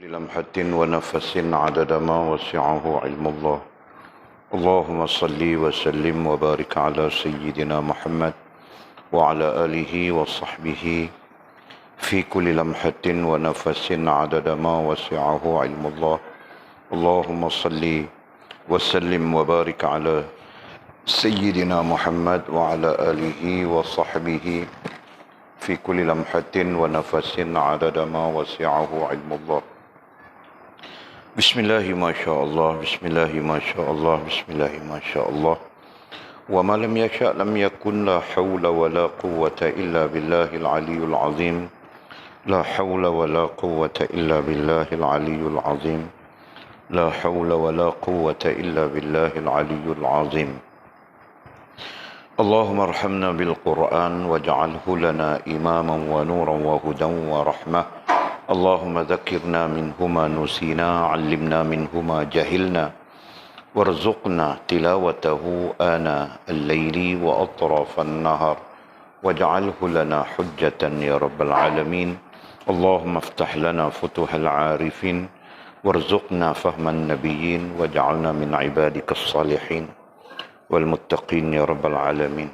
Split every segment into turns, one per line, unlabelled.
لمحة ونفس عدد ما وسعه علم الله. اللهم صل وسلم وبارك على سيدنا محمد وعلى آله وصحبه في كل لمحة ونفس عدد ما وسعه علم الله. اللهم صل وسلم وبارك على سيدنا محمد وعلى آله وصحبه في كل لمحة ونفس عدد ما وسعه علم الله. Bismillah ma sya Allah, bismillah ma sya Allah, bismillah ma sya Allah. Wa ma lam yasha' lam yakun, la hawla wa la quwwata illa billahil aliyyil azim. La hawla wa la quwwata illa billahil aliyyil azim. La hawla wa la quwwata illa billahil aliyyil azim. Allahumma arhamna bil Qur'an waj'alhu lana imaman wa nuran wa hudan wa rahmah. اللهم ذكرنا منهما نسينا علمنا منهما جهلنا وارزقنا تلاوته آناء الليل وأطراف النهار واجعله لنا حجة يا رب العالمين. اللهم افتح لنا فتوح العارفين وارزقنا فهم النبيين واجعلنا من عبادك الصالحين والمتقين يا رب العالمين.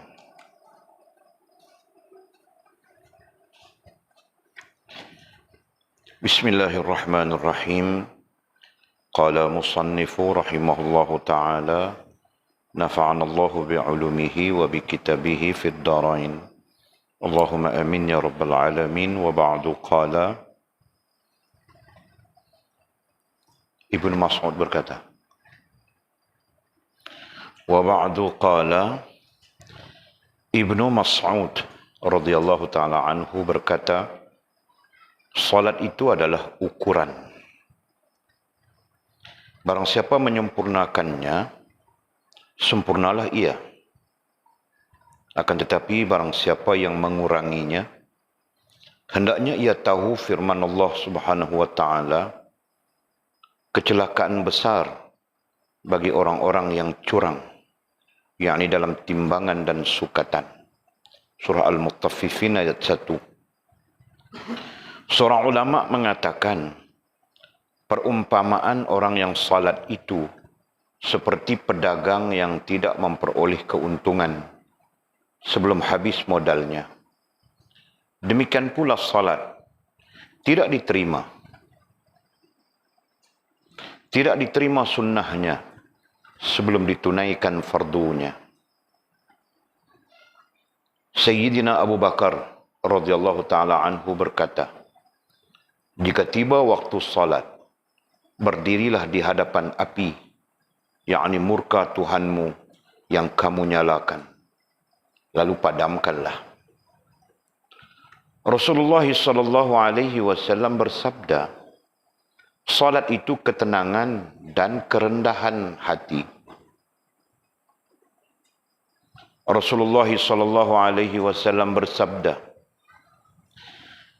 Bismillahirrahmanirrahim. Qala musannifu rahimahullahu ta'ala, nafa'ana Allahu bi'ulumihi wa bikitabihi fid darain. Allahumma amin ya rabbal alamin. Wa ba'du qala, Ibnu Mas'ud berkata, wa ba'du qala, Ibnu Mas'ud radhiyallahu ta'ala anhu berkata, salat itu adalah ukuran. Barang siapa menyempurnakannya, sempurnalah ia. Akan tetapi barang siapa yang menguranginya, hendaknya ia tahu firman Allah Subhanahu wa taala, kecelakaan besar bagi orang-orang yang curang, yakni dalam timbangan dan sukatan. Surah Al-Mutaffifin ayat 1. Seorang ulama mengatakan, perumpamaan orang yang salat itu seperti pedagang yang tidak memperoleh keuntungan sebelum habis modalnya. Demikian pula salat tidak diterima. Tidak diterima sunnahnya sebelum ditunaikan fardunya. Sayyidina Abu Bakar radhiyallahu ta'ala anhu berkata, jika tiba waktu salat, berdirilah di hadapan api, yakni murka Tuhanmu yang kamu nyalakan. Lalu padamkanlah. Rasulullah SAW bersabda, salat itu ketenangan dan kerendahan hati. Rasulullah SAW bersabda,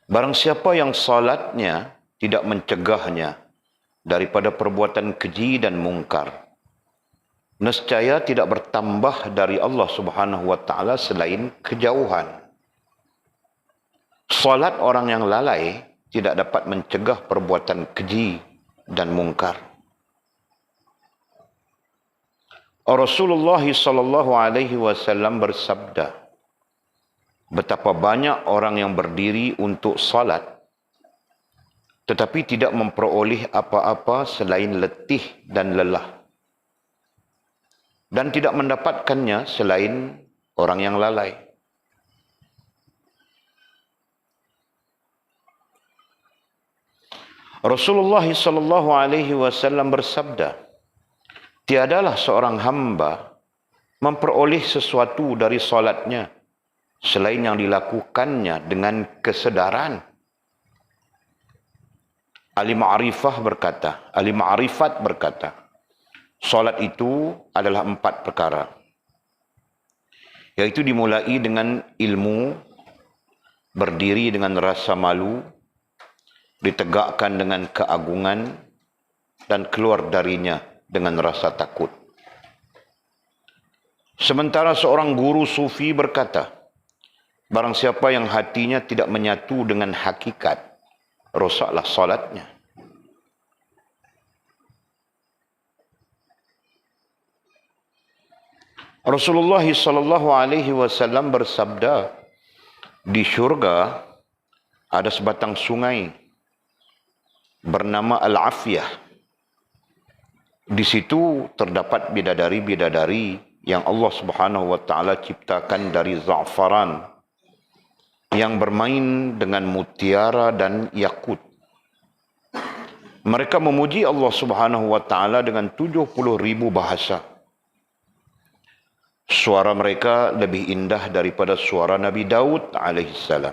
barang siapa yang salatnya tidak mencegahnya daripada perbuatan keji dan mungkar, nescaya tidak bertambah dari Allah Subhanahu wa taala selain kejauhan. Salat orang yang lalai tidak dapat mencegah perbuatan keji dan mungkar. Rasulullah SAW bersabda, betapa banyak orang yang berdiri untuk salat tetapi tidak memperoleh apa-apa selain letih dan lelah, dan tidak mendapatkannya selain orang yang lalai. Rasulullah SAW bersabda, tiadalah seorang hamba memperoleh sesuatu dari salatnya selain yang dilakukannya dengan kesedaran. Ahli Ma'rifat berkata, salat itu adalah 4 perkara, yaitu dimulai dengan ilmu, berdiri dengan rasa malu, ditegakkan dengan keagungan, dan keluar darinya dengan rasa takut. Sementara seorang guru sufi berkata, barang siapa yang hatinya tidak menyatu dengan hakikat, rosaklah salatnya. Rasulullah sallallahu alaihi wasallam bersabda, di syurga ada sebatang sungai bernama Al-Afiyah. Di situ terdapat bidadari-bidadari yang Allah Subhanahu wa taala ciptakan dari za'faran, yang bermain dengan mutiara dan yakut. Mereka memuji Allah Subhanahu wa taala dengan 70,000 bahasa. Suara mereka lebih indah daripada suara Nabi Daud alaihissalam.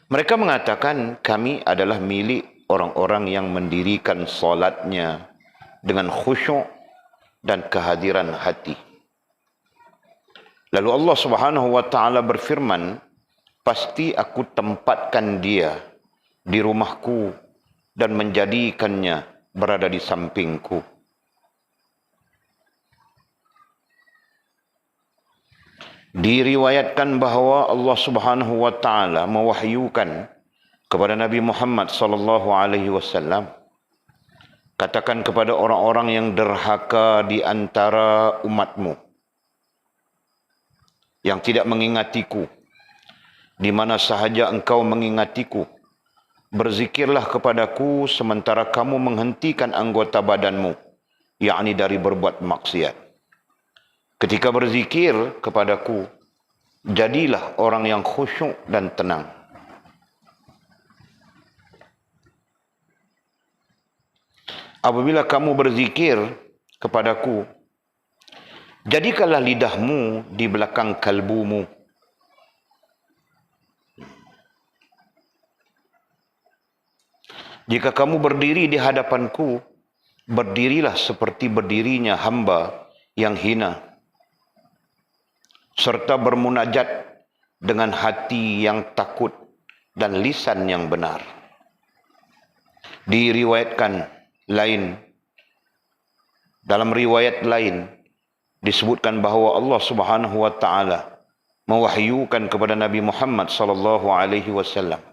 Mereka mengatakan, kami adalah milik orang-orang yang mendirikan solatnya dengan khusyuk dan kehadiran hati. Lalu Allah Subhanahu wa taala berfirman, pasti aku tempatkan dia di rumahku dan menjadikannya berada di sampingku. Diriwayatkan bahawa Allah Subhanahu wa taala mewahyukan kepada Nabi Muhammad sallallahu alaihi wasallam, katakan kepada orang-orang yang derhaka di antara umatmu yang tidak mengingatiku, di mana sahaja engkau mengingatiku, berzikirlah kepadaku sementara kamu menghentikan anggota badanmu, yakni dari berbuat maksiat. Ketika berzikir kepadaku, jadilah orang yang khusyuk dan tenang. Apabila kamu berzikir kepadaku, jadikanlah lidahmu di belakang kalbumu. Jika kamu berdiri di hadapanku, berdirilah seperti berdirinya hamba yang hina, serta bermunajat dengan hati yang takut dan lisan yang benar. Diriwayatkan lain, dalam riwayat lain disebutkan bahawa Allah Subhanahu wa taala mewahyukan kepada Nabi Muhammad sallallahu alaihi wasallam,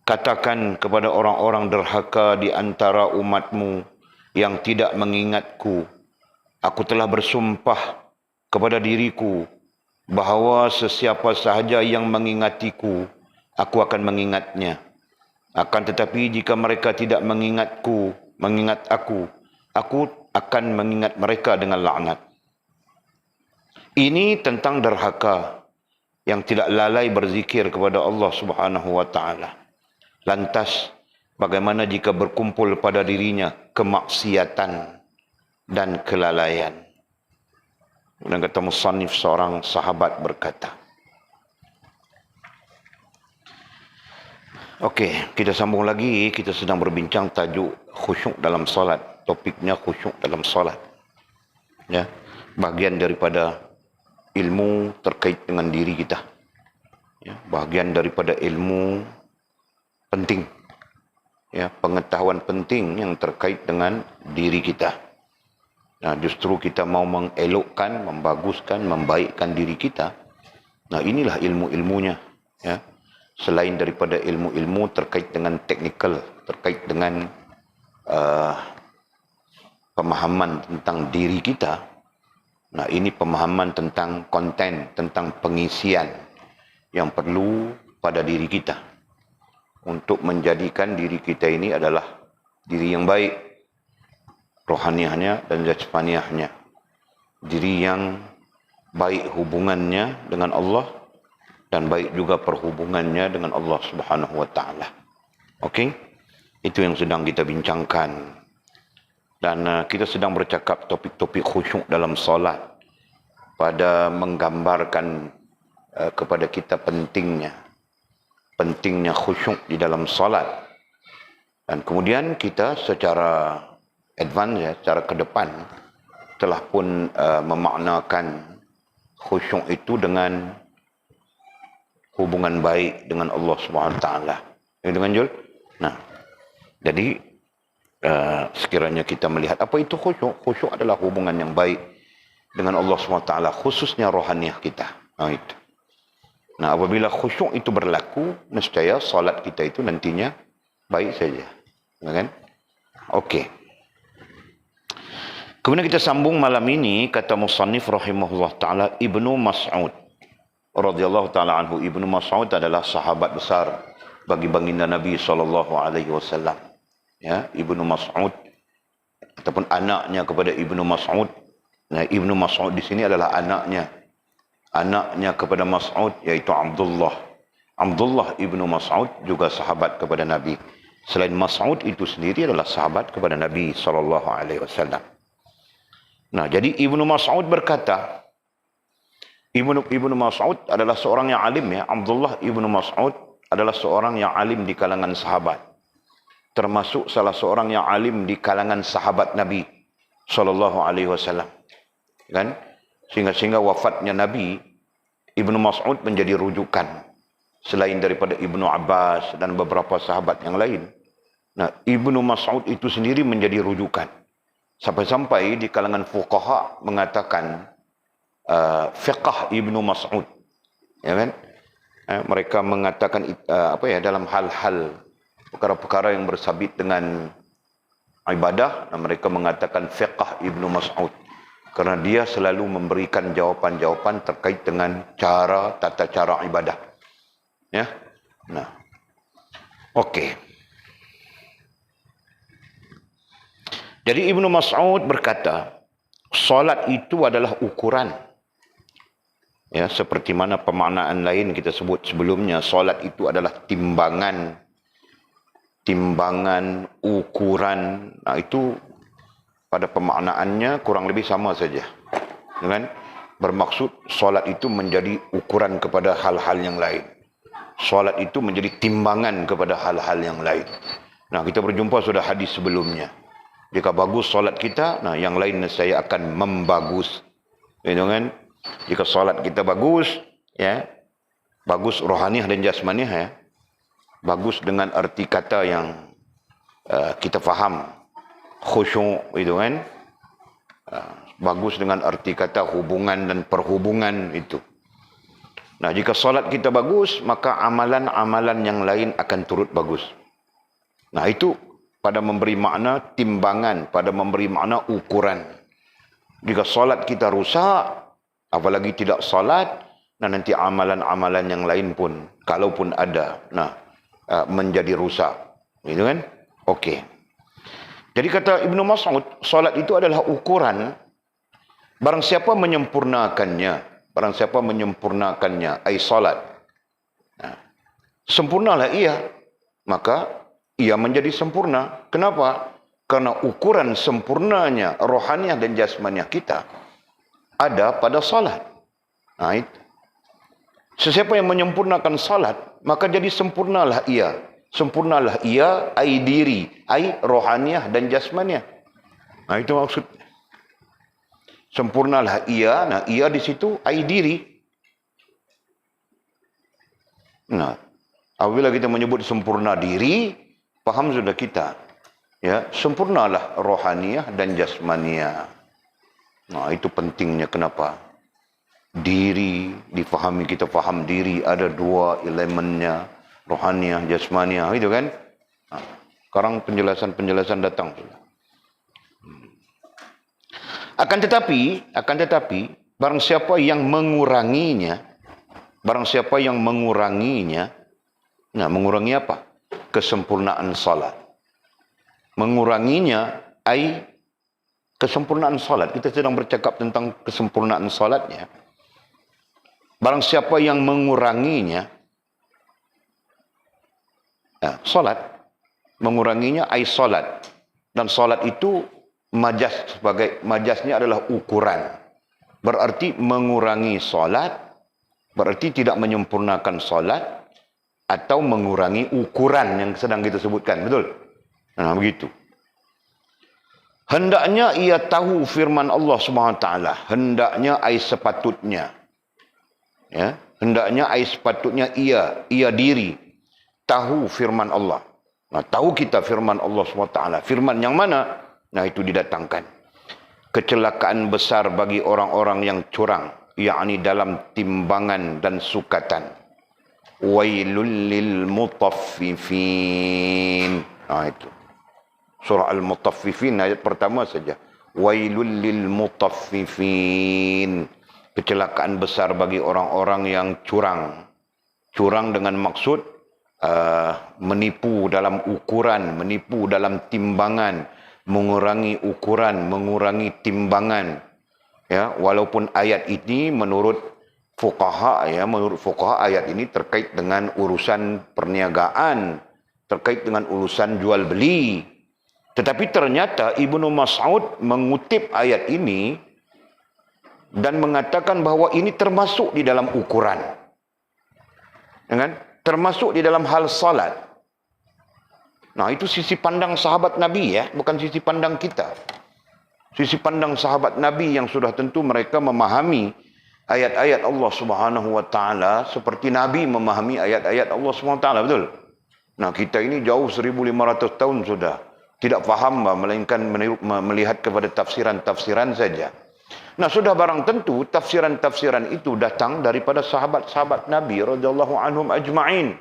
katakan kepada orang-orang derhaka di antara umatmu yang tidak mengingatku, aku telah bersumpah kepada diriku bahawa sesiapa sahaja yang mengingatiku, aku akan mengingatnya. Akan tetapi jika mereka tidak mengingat aku akan mengingat mereka dengan laknat. Ini tentang derhaka yang tidak lalai berzikir kepada Allah Subhanahu wa taala. Lantas, bagaimana jika berkumpul pada dirinya kemaksiatan dan kelalaian? Dan kata musannif, seorang sahabat berkata. Okey, kita sambung lagi. Kita sedang berbincang tajuk khusyuk dalam solat. Topiknya khusyuk dalam solat. Ya, bahagian daripada ilmu terkait dengan diri kita. Ya, bahagian daripada ilmu penting. Ya, pengetahuan penting yang terkait dengan diri kita. Nah, justru kita mau mengelokkan, membaguskan, membaikkan diri kita. Nah, inilah ilmu-ilmunya. Ya. Selain daripada ilmu-ilmu terkait dengan teknikal, terkait dengan pemahaman tentang diri kita. Nah, ini pemahaman tentang konten, tentang pengisian yang perlu pada diri kita. Untuk menjadikan diri kita ini adalah diri yang baik, rohaniahnya dan jasmaniahnya. Diri yang baik hubungannya dengan Allah dan baik juga perhubungannya dengan Allah Subhanahu wa taala. Okey? Itu yang sedang kita bincangkan. Dan kita sedang bercakap topik-topik khusyuk dalam solat, pada menggambarkan kepada kita pentingnya khusyuk di dalam solat. Dan kemudian kita secara advance, ya, secara ke depan telah pun memaknakan khusyuk itu dengan hubungan baik dengan Allah Subhanahu taala. Dengan Jul. Nah, jadi sekiranya kita melihat apa itu khusyuk. Khusyuk adalah hubungan yang baik dengan Allah Subhanahu taala, khususnya rohaniah kita. Itu. Nah, apabila khusyuk itu berlaku, nescaya solat kita itu nantinya baik saja. Kan? Okey. Kemudian kita sambung malam ini, kata musannif rahimahullah ta'ala, Ibnu Mas'ud radhiyallahu ta'ala anhu. Ibnu Mas'ud adalah sahabat besar bagi baginda Nabi SAW. Ya, Ibnu Mas'ud ataupun anaknya kepada Ibnu Mas'ud. Nah, Ibnu Mas'ud di sini adalah anaknya kepada Mas'ud, yaitu Abdullah. Abdullah Ibnu Mas'ud juga sahabat kepada Nabi. Selain Mas'ud itu sendiri adalah sahabat kepada Nabi SAW. Nah, jadi Ibnu Mas'ud berkata, Ibnu Mas'ud adalah seorang yang alim, ya. Abdullah Ibnu Mas'ud adalah seorang yang alim di kalangan sahabat. Termasuk salah seorang yang alim di kalangan sahabat Nabi SAW. Kan? Sehingga wafatnya Nabi, Ibnu Mas'ud menjadi rujukan. Selain daripada Ibnu Abbas dan beberapa sahabat yang lain. Nah, Ibnu Mas'ud itu sendiri menjadi rujukan. Sampai-sampai di kalangan fuqaha mengatakan fiqh Ibnu Mas'ud, ya kan? Mereka mengatakan dalam hal-hal perkara-perkara yang bersabit dengan ibadah, dan mereka mengatakan fiqh Ibnu Mas'ud karena dia selalu memberikan jawapan-jawapan terkait dengan tata cara ibadah. Ya. Nah. Okey. Jadi Ibnu Mas'ud berkata, solat itu adalah ukuran. Ya, seperti mana pemaknaan lain kita sebut sebelumnya, solat itu adalah timbangan, ukuran. Nah, itu pada pemaknaannya kurang lebih sama saja. Kan? Bermaksud solat itu menjadi ukuran kepada hal-hal yang lain. Solat itu menjadi timbangan kepada hal-hal yang lain. Nah, kita berjumpa sudah hadis sebelumnya. Jika bagus solat kita, nah yang lain saya akan membagus. Gitu kan? Jika solat kita bagus, ya, bagus rohaniah dan jasmaniah, ya, bagus dengan arti kata yang kita faham, khusyuk, itu kan, bagus dengan arti kata hubungan dan perhubungan itu. Nah, jika solat kita bagus, maka amalan-amalan yang lain akan turut bagus. Nah, itu pada memberi makna timbangan, pada memberi makna ukuran. Jika solat kita rusak, apalagi tidak solat, nah nanti amalan-amalan yang lain pun, kalaupun ada, menjadi rusak. Gitu kan? Okey. Jadi kata Ibnu Mas'ud, solat itu adalah ukuran. Barang siapa menyempurnakannya, ai solat, sempurnalah ia, maka ia menjadi sempurna. Kenapa? Karena ukuran sempurnanya rohaniah dan jasmaniah kita ada pada salat. Nah, itu. Sesiapa yang menyempurnakan salat, maka jadi sempurnalah ia. Sempurnalah ia, ai diri, ai rohaniah dan jasmaniah. Nah, itu maksud. Sempurnalah ia, nah ia di situ ai diri. Nah, apabila kita menyebut sempurna diri, paham sudah kita, ya, sempurnalah rohaniah dan jasmaniah. Nah, itu pentingnya. Kenapa? Diri difahami, kita faham diri ada dua elemennya, rohaniah, jasmaniah, itu kan? Nah, sekarang penjelasan datang. Akan tetapi, barang siapa yang menguranginya, nah, mengurangi apa? Kesempurnaan salat. Menguranginya ai kesempurnaan salat. Kita sedang bercakap tentang kesempurnaan salatnya. Barang siapa yang menguranginya, salat, menguranginya ai salat. Dan salat itu majasnya adalah ukuran. Berarti mengurangi salat, berarti tidak menyempurnakan salat, atau mengurangi ukuran yang sedang kita sebutkan. Betul? Nah, begitu. Hendaknya ia tahu firman Allah SWT. Hendaknya ai sepatutnya. Ya, hendaknya ai sepatutnya ia diri tahu firman Allah. Nah, tahu kita firman Allah SWT. Firman yang mana? Nah, itu didatangkan. Kecelakaan besar bagi orang-orang yang curang, yakni dalam timbangan dan sukatan. Wailul lil mutaffifin. Itu surah Al-Mutaffifin ayat pertama saja. Wailul lil mutaffifin. Kecelakaan besar bagi orang-orang yang curang. Curang dengan maksud menipu dalam ukuran, menipu dalam timbangan, mengurangi ukuran, mengurangi timbangan. Ya, walaupun ayat ini menurut fuqaha ayat ini terkait dengan urusan perniagaan, terkait dengan urusan jual beli. Tetapi ternyata Ibnu Mas'ud mengutip ayat ini dan mengatakan bahawa ini termasuk di dalam ukuran. Termasuk di dalam hal salat. Nah, itu sisi pandang sahabat Nabi ya, bukan sisi pandang kita. Sisi pandang sahabat Nabi yang sudah tentu mereka memahami ayat-ayat Allah Subhanahu wa taala seperti Nabi memahami ayat-ayat Allah Subhanahu wa taala, betul? Nah, kita ini jauh 1500 tahun sudah tidak faham, melainkan melihat kepada tafsiran-tafsiran saja. Nah, sudah barang tentu tafsiran-tafsiran itu datang daripada sahabat-sahabat Nabi radhiyallahu anhum ajma'in.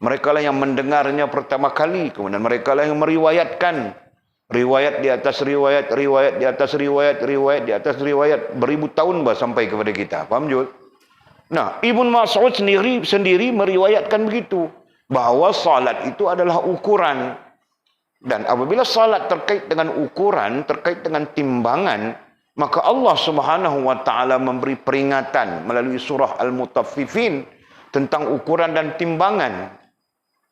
Mereka lah yang mendengarnya pertama kali, kemudian mereka lah yang meriwayatkan. Riwayat di atas riwayat, riwayat di atas riwayat, riwayat di atas riwayat, beribu tahun sampai kepada kita. Faham, Jul? Nah, Ibnu Mas'ud sendiri meriwayatkan begitu, bahawa salat itu adalah ukuran. Dan apabila salat terkait dengan ukuran, terkait dengan timbangan, maka Allah Subhanahu wa taala memberi peringatan melalui surah Al-Mutaffifin tentang ukuran dan timbangan.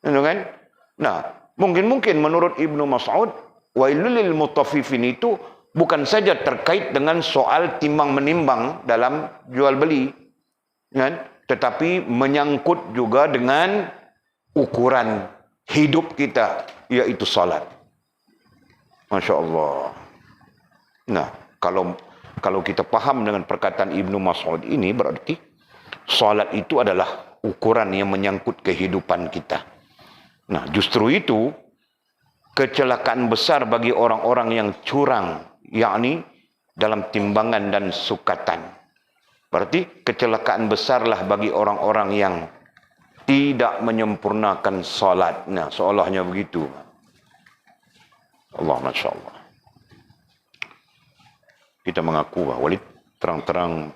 Kan? Nah, mungkin menurut Ibnu Mas'ud, wailul lil mutaffifin itu bukan saja terkait dengan soal timbang menimbang dalam jual beli, kan? Tetapi menyangkut juga dengan ukuran hidup kita, yaitu salat. Masya Allah. Nah, kalau kita paham dengan perkataan Ibnu Mas'ud ini, berarti salat itu adalah ukuran yang menyangkut kehidupan kita. Nah, justru itu kecelakaan besar bagi orang-orang yang curang, yakni dalam timbangan dan sukatan. Berarti kecelakaan besarlah bagi orang-orang yang tidak menyempurnakan salat. Nah, seolahnya begitu. Allah, Masya Allah. Kita mengaku bahawa Walid terang-terang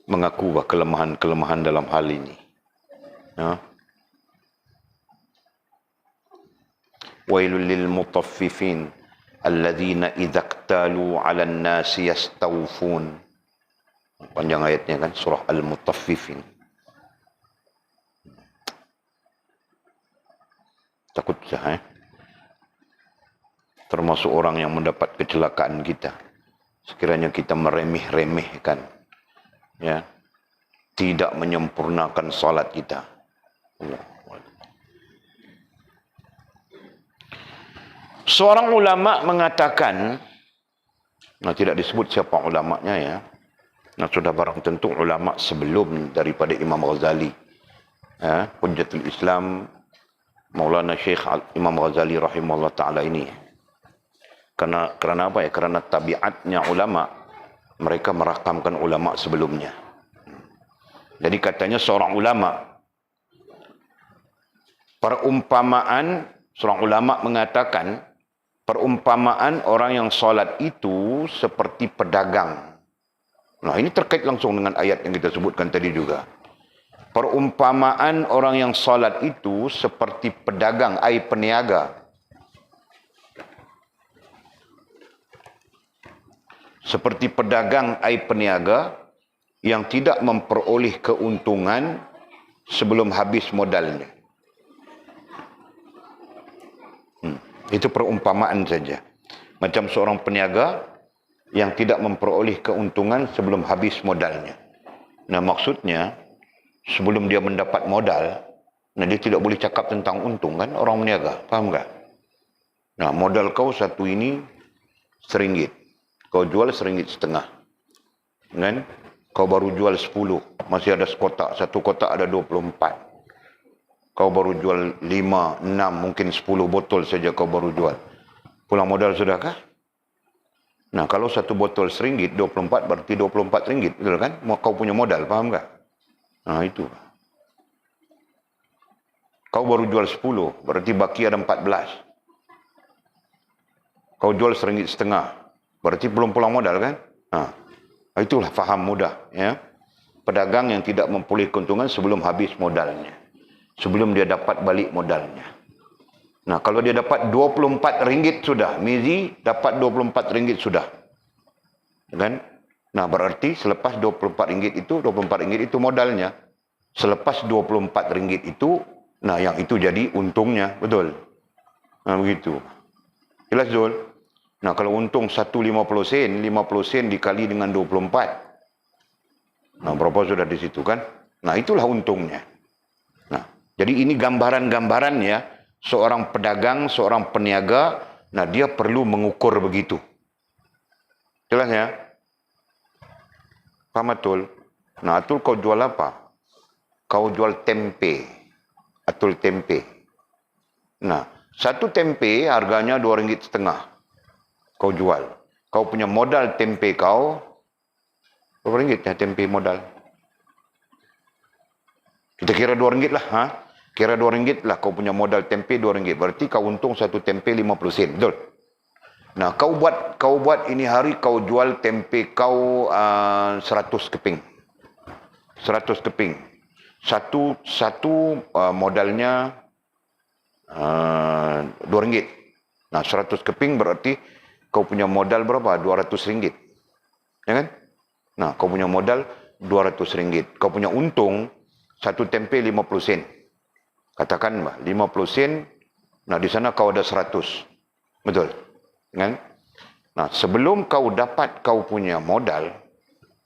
mengaku bahawa kelemahan-kelemahan dalam hal ini. Ya. Wailul lil mutaffifin alladzina idza iktalu 'alan nasi yastawfun. Panjang ayatnya kan, surah Al-Mutaffifin. Takut saya, termasuk orang yang mendapat kecelakaan kita. Sekiranya kita meremeh-remehkan, ya, tidak menyempurnakan salat kita. Allah. Seorang ulama mengatakan, nah tidak disebut siapa ulamanya ya, nah sudah barang tentu ulama sebelum daripada Imam Ghazali, ya, Hujjatul Islam Maulana Syekh Imam Ghazali rahimahullah ta'ala ini. Kerana apa ya? Kerana tabiatnya ulama, mereka merakamkan ulama sebelumnya. Jadi katanya seorang ulama, seorang ulama mengatakan, perumpamaan orang yang solat itu seperti pedagang. Nah, ini terkait langsung dengan ayat yang kita sebutkan tadi juga. Perumpamaan orang yang solat itu seperti pedagang, peniaga. Seperti pedagang, peniaga yang tidak memperoleh keuntungan sebelum habis modalnya. Itu perumpamaan saja. Macam seorang peniaga yang tidak memperoleh keuntungan sebelum habis modalnya. Nah, maksudnya, sebelum dia mendapat modal, nah dia tidak boleh cakap tentang untung kan, orang meniaga. Faham tak? Nah, modal kau satu ini RM1. Kau jual RM1,50. Kan? Kau baru jual 10. Masih ada sekotak. Satu kotak ada 24. Kau baru jual 5, 6, mungkin 10 botol saja kau baru jual. Pulang modal sudahkah? Nah, kalau satu botol RM1, 24 berarti RM24, betul kan? Kau punya modal, faham tak? Nah, itu. Kau baru jual 10, berarti baki ada 14. Kau jual RM1,50. Berarti belum pulang modal kan? Itulah faham mudah. Ya. Pedagang yang tidak memperoleh keuntungan sebelum habis modalnya. Sebelum dia dapat balik modalnya. Nah, kalau dia dapat RM24 sudah. Mizi dapat RM24 sudah. Kan? Nah, berarti selepas RM24 itu modalnya. Selepas RM24 itu, nah yang itu jadi untungnya. Betul? Nah, begitu. Jelas, Zul? Nah, kalau untung 1,50 sen, 50 sen dikali dengan 24. Nah, berapa sudah di situ kan? Nah, itulah untungnya. Nah, jadi ini gambaran-gambarannya seorang pedagang, seorang peniaga, nah dia perlu mengukur begitu. Jelas ya? Paham Atul? Nah, Atul kau jual apa? Kau jual tempe. Atul tempe. Nah, satu tempe harganya RM2,5. Kau jual. Kau punya modal tempe kau, berapa ringgit ya tempe modal? Kita kira RM2 lah. Kira RM2 lah kau punya modal tempe RM2. Berarti kau untung satu tempe 50 sen. Betul? Nah, kau buat ini hari kau jual tempe kau 100 keping. 100 keping. Satu modalnya RM2. Nah, 100 keping berarti kau punya modal berapa? RM200. Ya kan? Nah, kau punya modal RM200. Kau punya untung satu tempe 50 sen. Katakan 50 sen. Nah, di sana kau ada 100. Betul? Kan? Nah, sebelum kau dapat kau punya modal,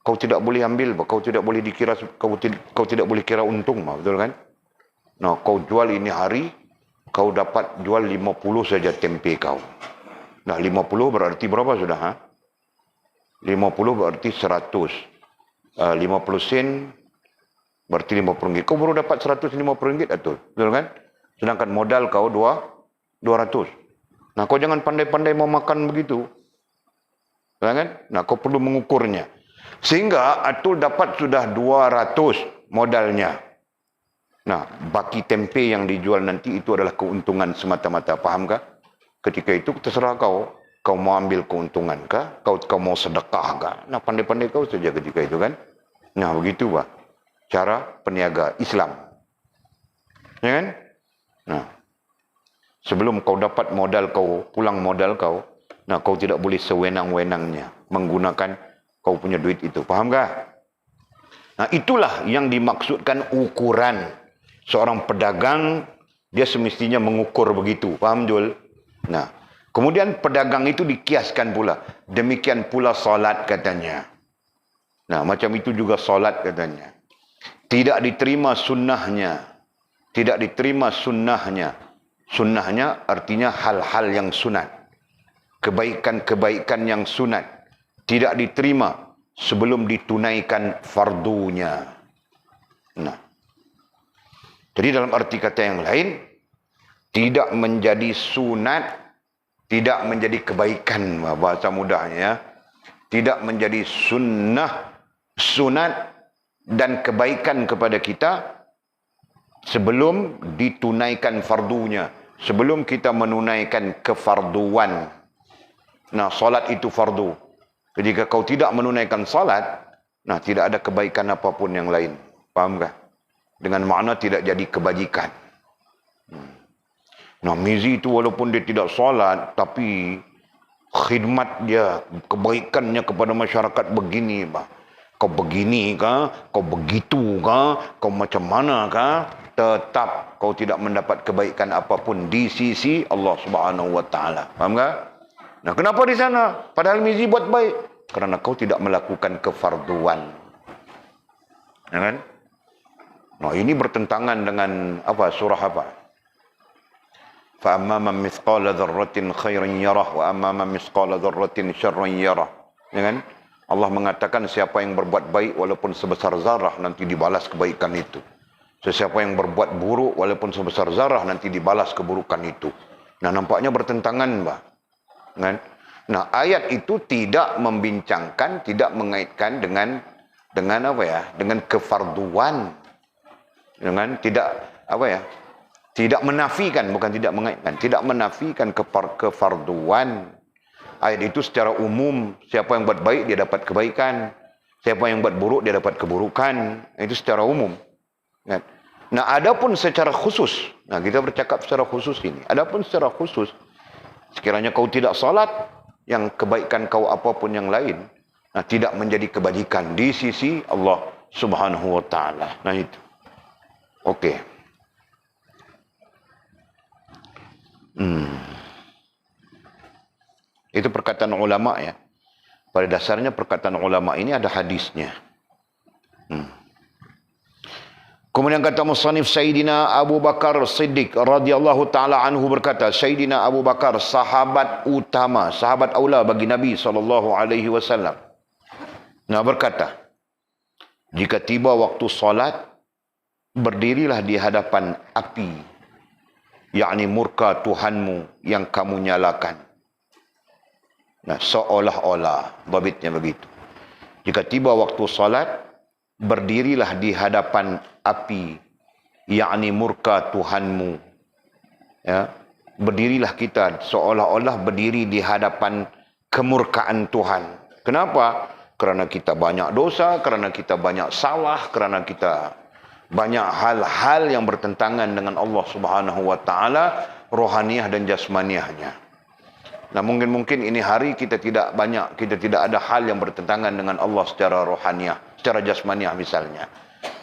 kau tidak boleh ambil, kau tidak boleh dikira, kau tidak boleh kira untung, betul kan? Nah, kau jual ini hari, kau dapat jual 50 saja tempe kau. Nah, 50 berarti berapa sudah? 50 berarti 100. 50 sen berarti RM50. Kau baru dapat RM150 betul kan? Sedangkan modal kau 200. Nah, kau jangan pandai-pandai mau makan begitu. Kan? Nah, kau perlu mengukurnya. Sehingga Atul dapat sudah 200 modalnya. Nah, baki tempe yang dijual nanti itu adalah keuntungan semata-mata. Fahamkah? Ketika itu terserah kau. Kau mau ambil keuntungan kah? Kau mau sedekah kah? Nah, pandai-pandai kau saja ketika itu kan. Nah, begitu bah cara peniaga Islam. Ya kan? Nah, sebelum kau dapat modal kau, pulang modal kau, nah kau tidak boleh sewenang-wenangnya menggunakan kau punya duit itu. Fahamkah? Nah, itulah yang dimaksudkan ukuran. Seorang pedagang, dia semestinya mengukur begitu. Faham, Jul? Nah, kemudian pedagang itu dikiaskan pula. Demikian pula solat katanya. Nah, macam itu juga solat katanya. Tidak diterima sunnahnya. Tidak diterima sunnahnya. Sunnahnya artinya hal-hal yang sunat. Kebaikan-kebaikan yang sunat. Tidak diterima sebelum ditunaikan fardunya. Nah, jadi dalam arti kata yang lain, tidak menjadi sunat, tidak menjadi kebaikan, bahasa mudahnya. Tidak menjadi sunnah, sunat dan kebaikan kepada kita sebelum ditunaikan fardunya. Sebelum kita menunaikan kefarduan. Nah, solat itu fardu. Jika kau tidak menunaikan salat, nah tidak ada kebaikan apapun yang lain. Fahamkah? Dengan makna tidak jadi kebajikan. Nah, mizi itu walaupun dia tidak salat, tapi khidmat dia, kebaikannya kepada masyarakat begini, bah. Kau begini kah? Kau begitu kah? Kau macam mana kah? Tetap kau tidak mendapat kebaikan apapun di sisi Allah Subhanahu wa taala. Fahamkah? Nah, kenapa di sana? Padahal mizi buat baik. Karena kau tidak melakukan kefarduan. Ya kan? Nah, ini bertentangan dengan apa? Surah apa? Fa amma man mithqala dzarratin khairan yarah wa amma man mithqala dzarratin syarran yarah. Ya kan? Allah mengatakan siapa yang berbuat baik walaupun sebesar zarah nanti dibalas kebaikan itu. Sesiapa yang berbuat buruk walaupun sebesar zarah nanti dibalas keburukan itu. Nah, nampaknya bertentangan, Mbak. Kan? Nah, ayat itu tidak membincangkan, tidak mengaitkan dengan apa ya? Dengan kefarduan. Dengan tidak apa ya? Tidak menafikan, bukan tidak mengaitkan, tidak menafikan kefarduan. Ayat itu secara umum, siapa yang buat baik dia dapat kebaikan, siapa yang buat buruk dia dapat keburukan. Itu secara umum. Nah, adapun secara khusus, nah kita bercakap secara khusus ini. Adapun secara khusus, sekiranya kau tidak salat, yang kebaikan kau apapun yang lain, nah tidak menjadi kebajikan di sisi Allah Subhanahu wa taala. Nah itu. Okey. Itu perkataan ulama ya. Pada dasarnya perkataan ulama ini ada hadisnya. Kemudian kata musannif Sayyidina Abu Bakar Siddiq radhiyallahu taala anhu berkata, Sayyidina Abu Bakar sahabat utama, sahabat aula bagi Nabi sallallahu alaihi wasallam. Nah berkata, jika tiba waktu solat, berdirilah di hadapan api, yakni murka Tuhanmu yang kamu nyalakan. Nah, seolah-olah, babitnya begitu. Jika tiba waktu salat, berdirilah di hadapan api, yakni murka Tuhanmu. Ya, berdirilah kita seolah-olah berdiri di hadapan kemurkaan Tuhan. Kenapa? Kerana kita banyak dosa, kerana kita banyak salah, kerana kita banyak hal-hal yang bertentangan dengan Allah Subhanahu wa taala, rohaniah dan jasmaniahnya. Nah, mungkin ini hari kita tidak ada hal yang bertentangan dengan Allah secara rohaniah, secara jasmaniah misalnya.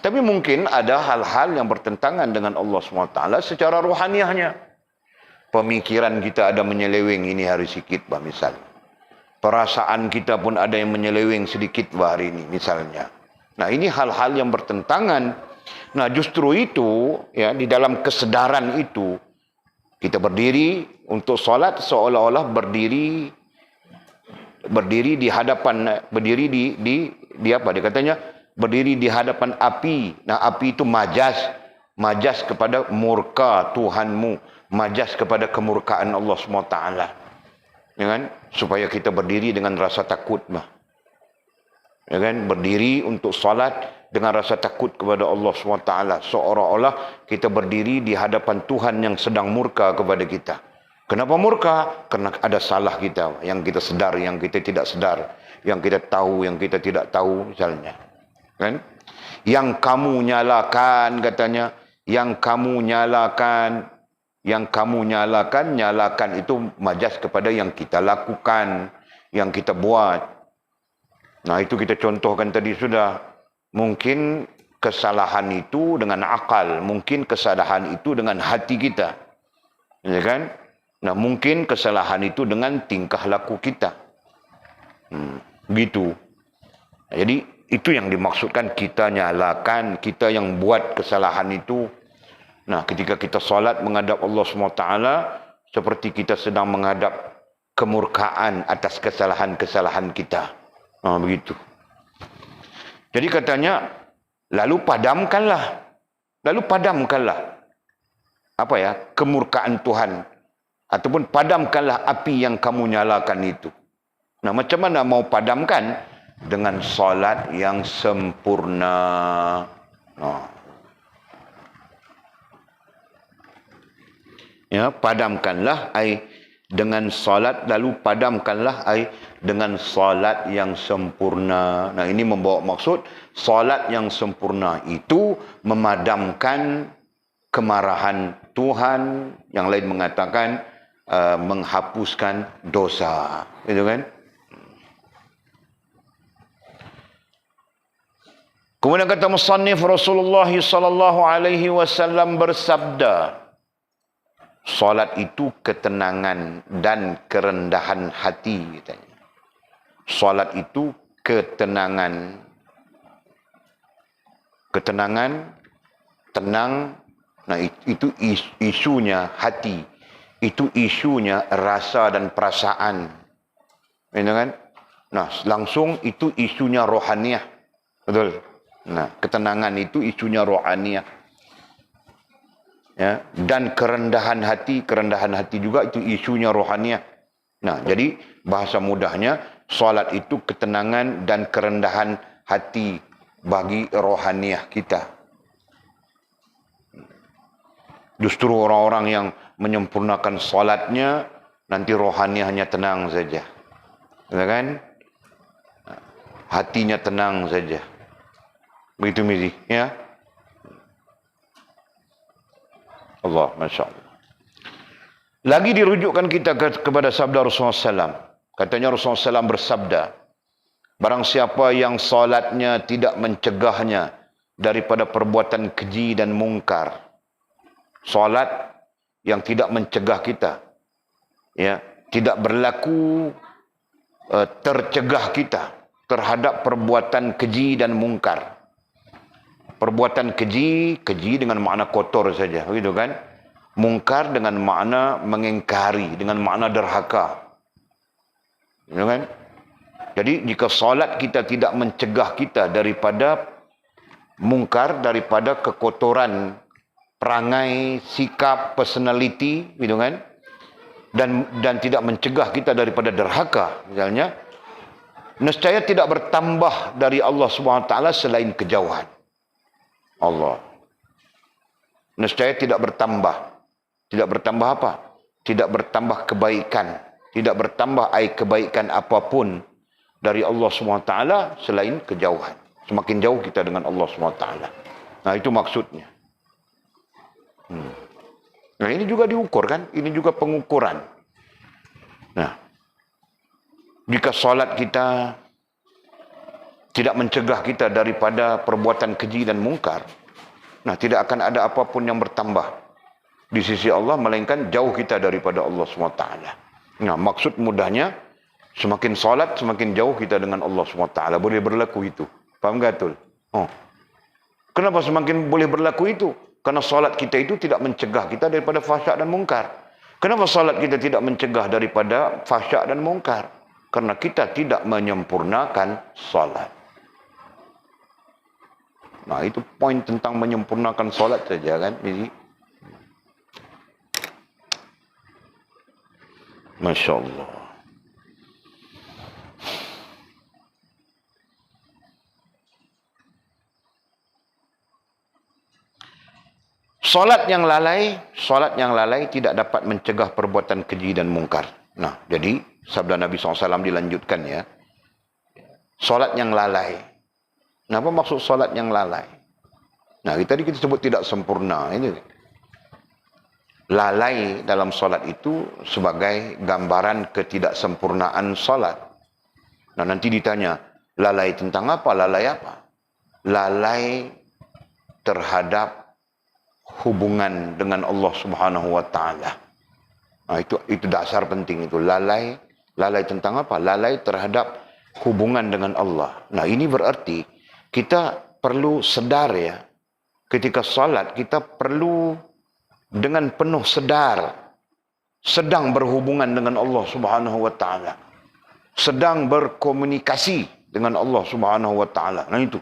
Tapi mungkin ada hal-hal yang bertentangan dengan Allah SWT secara rohaniahnya. Pemikiran kita ada menyeleweng ini hari sikit, bah, misalnya. Perasaan kita pun ada yang menyeleweng sedikit, bah, hari ini misalnya. Nah, ini hal-hal yang bertentangan. Nah, justru itu, ya, di dalam kesadaran itu, kita berdiri untuk solat seolah-olah berdiri di hadapan, berdiri di apa dia katanya, berdiri di hadapan api. Nah, api itu majas kepada murka Tuhanmu, majas kepada kemurkaan Allah SWT. Ya kan? Supaya kita berdiri dengan rasa takut, bah. Ya kan? Berdiri untuk solat dengan rasa takut kepada Allah SWT. Seolah-olah kita berdiri di hadapan Tuhan yang sedang murka kepada kita. Kenapa murka? Karena ada salah kita. Yang kita sedar, yang kita tidak sedar. Yang kita tahu, yang kita tidak tahu misalnya. Kan? Yang kamu nyalakan katanya. Yang kamu nyalakan itu majas kepada yang kita lakukan. Yang kita buat. Nah itu kita contohkan tadi sudah. Mungkin kesalahan itu dengan akal, mungkin kesalahan itu dengan hati kita, ya kan? Nah, mungkin kesalahan itu dengan tingkah laku kita, gitu. Nah, jadi itu yang dimaksudkan kita nyalakan, kita yang buat kesalahan itu. Nah, ketika kita solat menghadap Allah SWT, seperti kita sedang menghadap kemurkaan atas kesalahan-kesalahan kita. Nah, begitu. Jadi katanya, lalu padamkanlah apa ya, kemurkaan Tuhan, ataupun padamkanlah api yang kamu nyalakan itu. Nah, macam mana mau padamkan? Dengan solat yang sempurna. Nah. Ya, padamkanlah dengan salat, lalu padamkanlah dengan salat yang sempurna. Nah, ini membawa maksud salat yang sempurna itu memadamkan kemarahan Tuhan. Yang lain mengatakan menghapuskan dosa. Itu kan? Kemudian kata musannif, Rasulullah sallallahu alaihi wasallam bersabda, salat itu ketenangan dan kerendahan hati, katanya. Salat itu ketenangan, tenang. Nah, itu isunya hati, itu isunya rasa dan perasaan, gitu kan? Nah, langsung itu isunya rohaniah, betul. Nah, ketenangan itu isunya rohaniah. Ya, dan kerendahan hati juga itu isunya rohaniah. Nah, jadi bahasa mudahnya, salat itu ketenangan dan kerendahan hati bagi rohaniah kita. Justru orang-orang yang menyempurnakan salatnya, nanti rohaniahnya tenang saja. kan? Hatinya tenang saja. Begitu Mizi, ya. Allah, Masya Allah. Lagi dirujukkan kita kepada sabda Rasulullah SAW. Katanya Rasulullah SAW bersabda, barang siapa yang salatnya tidak mencegahnya daripada perbuatan keji dan mungkar. Salat yang tidak mencegah kita, ya, tidak berlaku tercegah kita terhadap perbuatan keji dan mungkar. Perbuatan keji dengan makna kotor saja, begitu kan? Mungkar dengan makna mengingkari, dengan makna derhaka. Begitu kan? Jadi jika solat kita tidak mencegah kita daripada mungkar, daripada kekotoran perangai, sikap, personality, gitu kan? Dan tidak mencegah kita daripada derhaka, misalnya, nescaya tidak bertambah dari Allah SWT selain kejauhan. Allah. Nescaya tidak bertambah. Tidak bertambah apa? Tidak bertambah kebaikan. Tidak bertambah kebaikan apapun dari Allah SWT selain kejauhan. Semakin jauh kita dengan Allah SWT. Nah, itu maksudnya. Nah, ini juga diukur kan? Ini juga pengukuran. Nah, jika solat kita tidak mencegah kita daripada perbuatan keji dan mungkar, nah, tidak akan ada apapun yang bertambah di sisi Allah, melainkan jauh kita daripada Allah SWT. Nah, maksud mudahnya, semakin solat, semakin jauh kita dengan Allah SWT. Boleh berlaku itu. Faham tak, Tul? Oh. Kenapa semakin boleh berlaku itu? Karena solat kita itu tidak mencegah kita daripada fahsyak dan mungkar. Kenapa solat kita tidak mencegah daripada fahsyak dan mungkar? Karena kita tidak menyempurnakan solat. Nah, itu poin tentang menyempurnakan solat saja kan. Jadi, Masya Allah. Solat yang lalai tidak dapat mencegah perbuatan keji dan mungkar. Nah, jadi sabda Nabi SAW dilanjutkan ya. Solat yang lalai. Nah, apa maksud solat yang lalai? Nah, tadi kita sebut tidak sempurna. Ini lalai dalam solat itu sebagai gambaran ketidaksempurnaan solat. Nah, nanti ditanya, lalai tentang apa? Lalai apa? Lalai terhadap hubungan dengan Allah Subhanahu wa taala. Nah, itu dasar penting itu. Lalai tentang apa? Lalai terhadap hubungan dengan Allah. Nah, ini berarti kita perlu sedar ya. Ketika salat kita perlu dengan penuh sedar sedang berhubungan dengan Allah Subhanahu wa taala. Sedang berkomunikasi dengan Allah Subhanahu wa taala. Nah, itu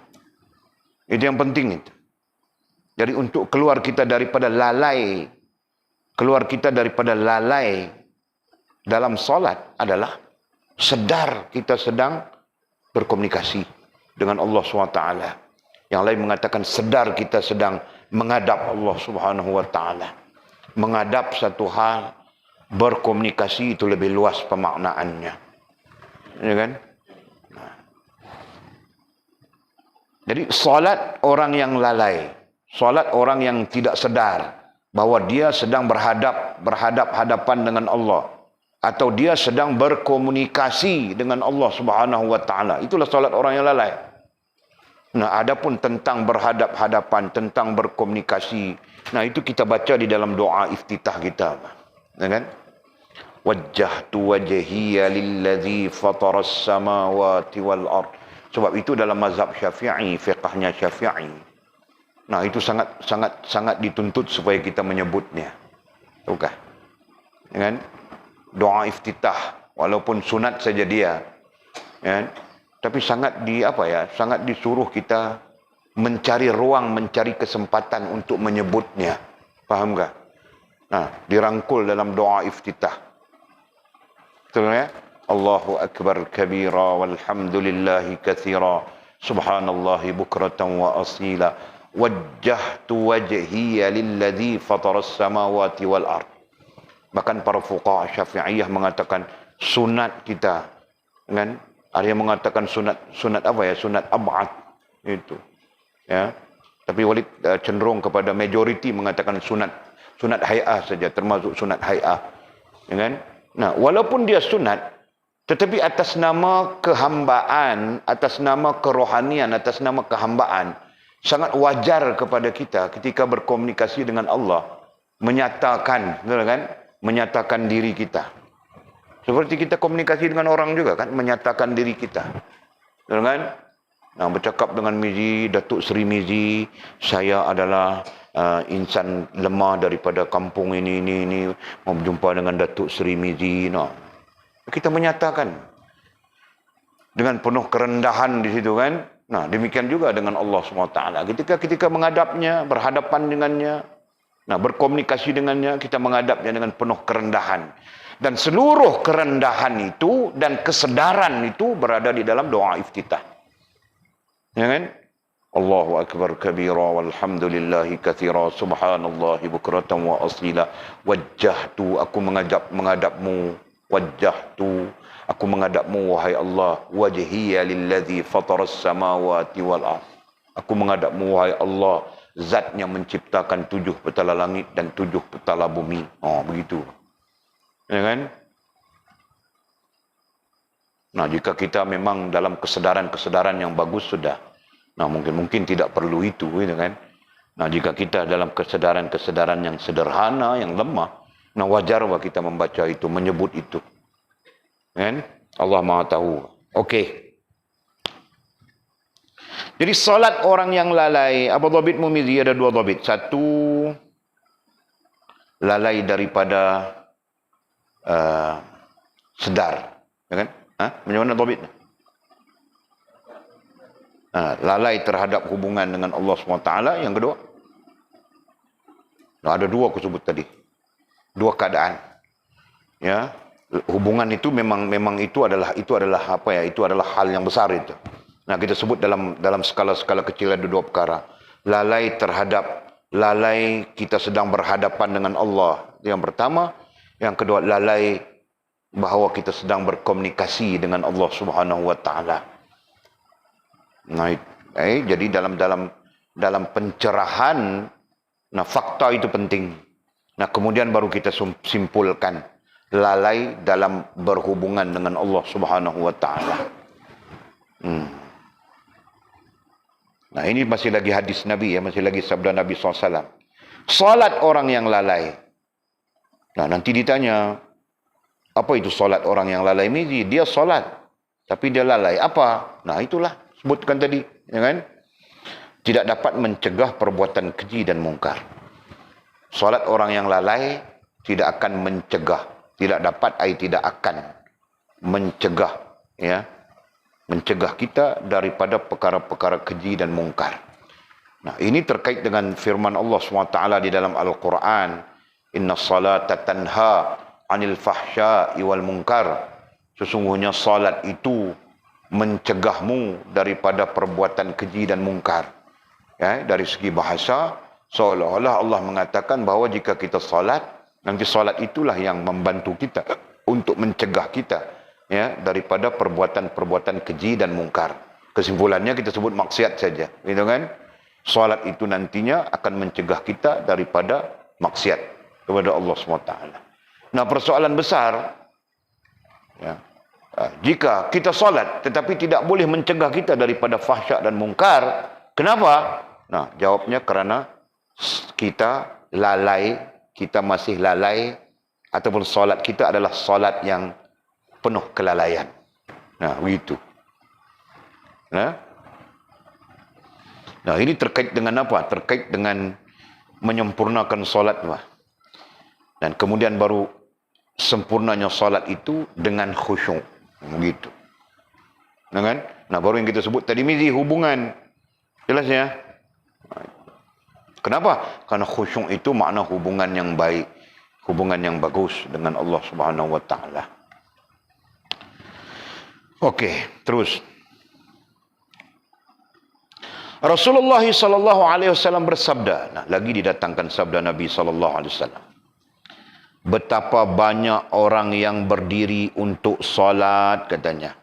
yang penting itu. Jadi untuk keluar kita daripada lalai dalam salat adalah sedar kita sedang berkomunikasi dengan Allah SWT. Yang lain mengatakan sedar kita sedang menghadap Allah Subhanahu wa taala. Menghadap satu hal, berkomunikasi itu lebih luas pemaknaannya. Ya kan? Nah. Jadi salat orang yang lalai, salat orang yang tidak sedar bahwa dia sedang berhadap-hadapan dengan Allah, atau dia sedang berkomunikasi dengan Allah Subhanahu wa taala. Itulah salat orang yang lalai. Nah, adapun tentang berhadap-hadapan, tentang berkomunikasi, nah itu kita baca di dalam doa iftitah kita. Ya kan? Wajjahtu wajhiya lillazi fataras samawati wal ard. Sebab itu dalam mazhab Syafi'i, fiqhnya Syafi'i. Nah, itu sangat dituntut supaya kita menyebutnya. Bukan? Ya kan? Doa iftitah walaupun sunat saja dia. Ya kan? Tapi sangat disuruh kita mencari ruang, mencari kesempatan untuk menyebutnya. Faham tak? Nah, dirangkul dalam doa iftitah. Betul ya? Allahu akbar kabira walhamdulillahi katsira subhanallahi bukratan wa asila wajjahtu wajhiya lilladzi fataras samawati wal ard. Bahkan para fuqaha Syafi'iyah mengatakan sunat kita Kan? Ada yang mengatakan sunat apa ya? Sunat ab'ad. Itu. Ya. Tapi Walid cenderung kepada majoriti mengatakan sunat hay'ah saja, termasuk sunat hay'ah. Ya kan? Nah, walaupun dia sunat, tetapi atas nama kehambaan, atas nama kerohanian, atas nama kehambaan, sangat wajar kepada kita ketika berkomunikasi dengan Allah, menyatakan, betul kan? Menyatakan diri kita. Seperti kita komunikasi dengan orang juga kan, menyatakan diri kita. Betul kan? Nah, bercakap dengan Mizi, Datuk Seri Mizi, saya adalah insan lemah daripada kampung ini, mau berjumpa dengan Datuk Seri Mizi. Nah, kita menyatakan dengan penuh kerendahan di situ kan. Nah, demikian juga dengan Allah SWT. Ketika menghadapnya, berhadapan dengannya, nah, berkomunikasi dengannya, kita menghadapnya dengan penuh kerendahan. Dan seluruh kerendahan itu dan kesedaran itu berada di dalam doa iftitah. Ya kan? Allahu akbar kabira walhamdulillahi katsira subhanallahi bukratan wa asila wajjahtu, aku menghadapmu, wajjahtu, aku menghadapmu wahai Allah, wajhiya lilladzi fataras samawati wal ardh, aku menghadapmu wahai Allah, zat yang menciptakan 7 petala langit dan 7 petala bumi. Oh, begitu. Ya kan? Nah, jika kita memang dalam kesedaran yang bagus sudah. Nah, mungkin tidak perlu itu, gitu kan? Nah, jika kita dalam kesedaran yang sederhana, yang lemah, nah wajar bahwa kita membaca itu, menyebut itu. Kan? Allah Maha tahu. Okey. Jadi salat orang yang lalai, apa dhabit Mumizi? Ada 2 dhabit. Satu, lalai daripada sedar, ya kan? Macam mana dhabit? Lalai terhadap hubungan dengan Allah SWT. Yang kedua, nah, ada 2 aku sebut tadi, 2 keadaan. Ya, hubungan itu memang itu adalah apa ya? Itu adalah hal yang besar itu. Nah, kita sebut dalam skala kecil ada 2 perkara. Lalai kita sedang berhadapan dengan Allah. Yang pertama. Yang kedua, lalai bahawa kita sedang berkomunikasi dengan Allah Subhanahu wa taala. Nah, jadi dalam pencerahan, nah fakta itu penting. Nah, kemudian baru kita simpulkan lalai dalam berhubungan dengan Allah Subhanahu wa taala. Nah, ini masih lagi hadis Nabi ya, masih lagi sabda Nabi SAW. Salat orang yang lalai. Nah, nanti ditanya, apa itu solat orang yang lalai? Dia solat, tapi dia lalai. Apa? Nah, itulah, sebutkan tadi. Ya kan? Tidak dapat mencegah perbuatan keji dan mungkar. Solat orang yang lalai tidak akan mencegah. Tidak dapat, tidak akan mencegah. Ya, mencegah kita daripada perkara-perkara keji dan mungkar. Nah, ini terkait dengan firman Allah SWT di dalam Al-Quran. Inna salata tanha anil fahsya'i wal munkar. Sesungguhnya salat itu mencegahmu daripada perbuatan keji dan mungkar. Ya, dari segi bahasa, seolah-olah Allah mengatakan bahawa jika kita salat, nanti salat itulah yang membantu kita untuk mencegah kita, ya, daripada perbuatan-perbuatan keji dan mungkar. Kesimpulannya kita sebut maksiat saja, gitu kan? Salat itu nantinya akan mencegah kita daripada maksiat kepada Allah SWT. Nah, persoalan besar, ya, jika kita salat tetapi tidak boleh mencegah kita daripada fahsyak dan mungkar, kenapa? Nah, jawabnya kerana kita lalai, kita masih lalai, ataupun salat kita adalah salat yang penuh kelalaian. Nah, begitu. Nah, ini terkait dengan apa? Terkait dengan menyempurnakan salat. Dan kemudian baru sempurnanya salat itu dengan khusyuk. Begitu. Nah, kan? Nah, baru yang kita sebut tadi Mizi, hubungan. Jelas ya? Kenapa? Karena khusyuk itu makna hubungan yang baik, hubungan yang bagus dengan Allah Subhanahu wa taala. Okey, terus. Rasulullah sallallahu alaihi wasallam bersabda. Nah, lagi didatangkan sabda Nabi sallallahu alaihi wasallam. Betapa banyak orang yang berdiri untuk solat, katanya.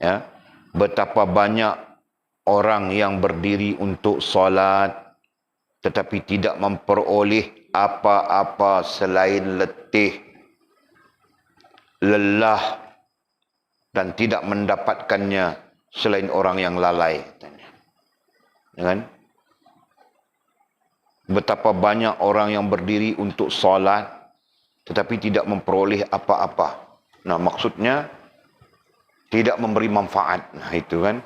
Ya, betapa banyak orang yang berdiri untuk solat tetapi tidak memperoleh apa-apa selain letih, lelah, dan tidak mendapatkannya selain orang yang lalai. Kan? Betapa banyak orang yang berdiri untuk solat tetapi tidak memperoleh apa-apa. Nah, maksudnya tidak memberi manfaat. Nah, itu kan.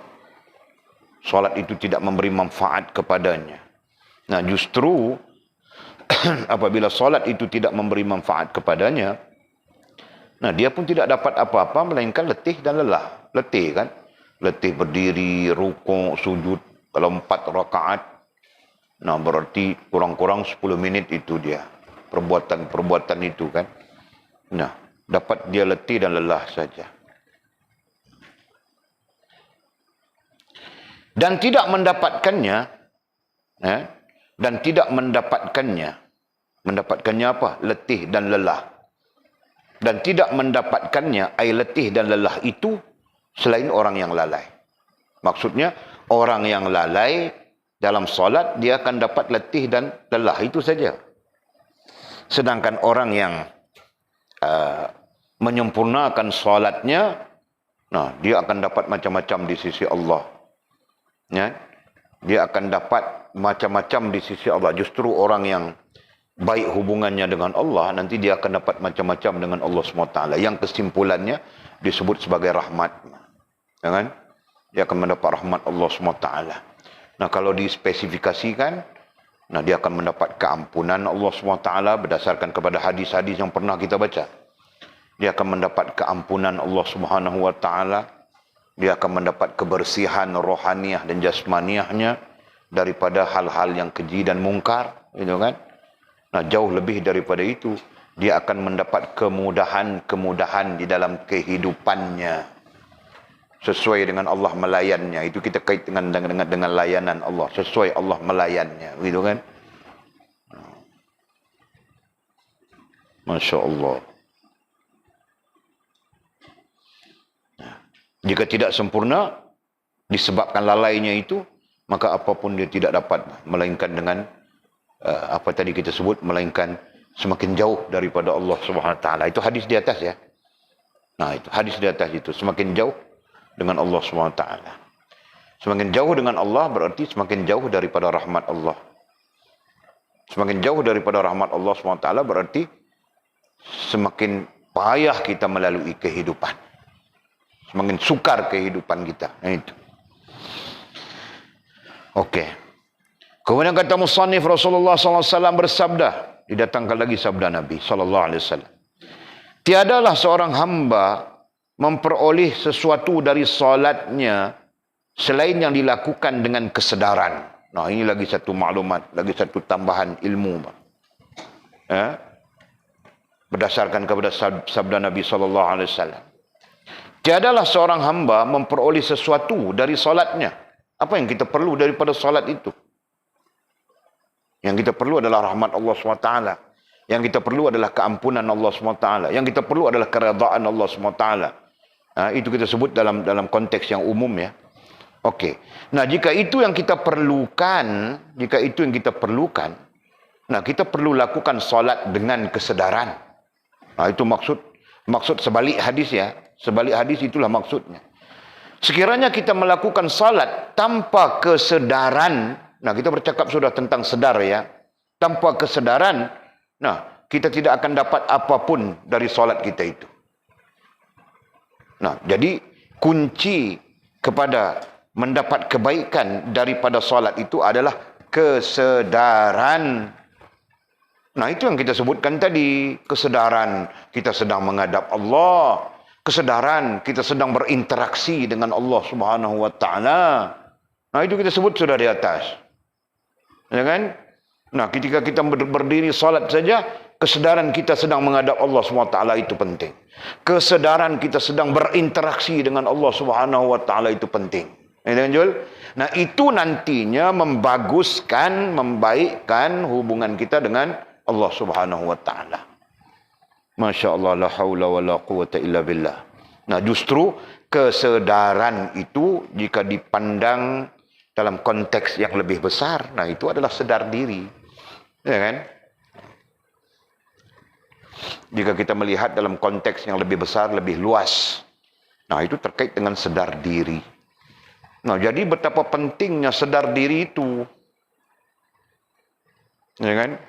Solat itu tidak memberi manfaat kepadanya. Nah, justru apabila solat itu tidak memberi manfaat kepadanya, nah dia pun tidak dapat apa-apa melainkan letih dan lelah. Letih kan? Letih berdiri, rukuk, sujud. Kalau 4 rakaat, nah berarti kurang-kurang 10 minit itu dia. Perbuatan-perbuatan itu kan. Nah, dapat dia letih dan lelah saja. Dan tidak mendapatkannya, dan tidak mendapatkannya apa? Letih dan lelah. Dan tidak mendapatkannya, letih dan lelah itu selain orang yang lalai. Maksudnya, orang yang lalai dalam solat, dia akan dapat letih dan lelah, itu saja. Sedangkan orang yang menyempurnakan solatnya, nah, dia akan dapat macam-macam di sisi Allah. Ya? Dia akan dapat macam-macam di sisi Allah. Justru orang yang baik hubungannya dengan Allah, nanti dia akan dapat macam-macam dengan Allah SWT. Yang kesimpulannya disebut sebagai rahmat. Ya kan? Dia akan mendapat rahmat Allah SWT. Nah, kalau dispesifikasikan, nah dia akan mendapat keampunan Allah SWT berdasarkan kepada hadis-hadis yang pernah kita baca. Dia akan mendapat keampunan Allah SWT. Dia akan mendapat kebersihan rohaniah dan jasmaniahnya daripada hal-hal yang keji dan mungkar, gitu kan? Nah, jauh lebih daripada itu, dia akan mendapat kemudahan-kemudahan di dalam kehidupannya sesuai dengan Allah melayannya. Itu kita kait dengan layanan Allah, sesuai Allah melayannya, gitu kan? Masya Allah. Jika tidak sempurna, disebabkan lalainya itu, maka apapun dia tidak dapat, melainkan dengan apa tadi kita sebut, melainkan semakin jauh daripada Allah SWT. Itu hadis di atas ya. Nah, itu hadis di atas itu, semakin jauh dengan Allah SWT. Semakin jauh dengan Allah berarti semakin jauh daripada rahmat Allah. Semakin jauh daripada rahmat Allah SWT berarti semakin payah kita melalui kehidupan. Semakin sukar kehidupan kita. Itu. Okey. Kemudian kata musannif, Rasulullah SAW bersabda, didatangkan lagi sabda Nabi SAW. Tiadalah seorang hamba memperoleh sesuatu dari solatnya selain yang dilakukan dengan kesedaran. Nah, ini lagi satu maklumat, lagi satu tambahan ilmu. Berdasarkan kepada sabda Nabi SAW. Tiadalah seorang hamba memperoleh sesuatu dari solatnya. Apa yang kita perlu daripada solat itu? Yang kita perlu adalah rahmat Allah SWT. Yang kita perlu adalah keampunan Allah SWT. Yang kita perlu adalah keredaan Allah SWT. Itu kita sebut dalam konteks yang umum ya. Okey. Nah, jika itu yang kita perlukan, nah kita perlu lakukan solat dengan kesedaran. Itu maksud sebalik hadis ya. Sebalik hadis itulah maksudnya. Sekiranya kita melakukan salat tanpa kesedaran, nah kita bercakap sudah tentang sedar ya. Tanpa kesedaran, nah kita tidak akan dapat apapun dari salat kita itu. Nah, jadi kunci kepada mendapat kebaikan daripada salat itu adalah kesedaran. Nah, itu yang kita sebutkan tadi, kesedaran kita sedang menghadap Allah. Kesedaran kita sedang berinteraksi dengan Allah Subhanahu wa taala. Nah, itu kita sebut sudah di atas. Ya kan? Nah, ketika kita berdiri salat saja, kesedaran kita sedang menghadap Allah Subhanahu wa taala itu penting. Kesedaran kita sedang berinteraksi dengan Allah Subhanahu wa taala itu penting. Ya kan, Jul? Nah, itu nantinya membaguskan, membaikkan hubungan kita dengan Allah Subhanahu wa taala. Masya Allah, la haula wa la quwata illa billah. Nah, justru kesedaran itu jika dipandang dalam konteks yang lebih besar, nah itu adalah sedar diri. Ya kan? Jika kita melihat dalam konteks yang lebih besar, lebih luas, nah itu terkait dengan sedar diri. Nah, jadi betapa pentingnya sedar diri itu. Ya kan?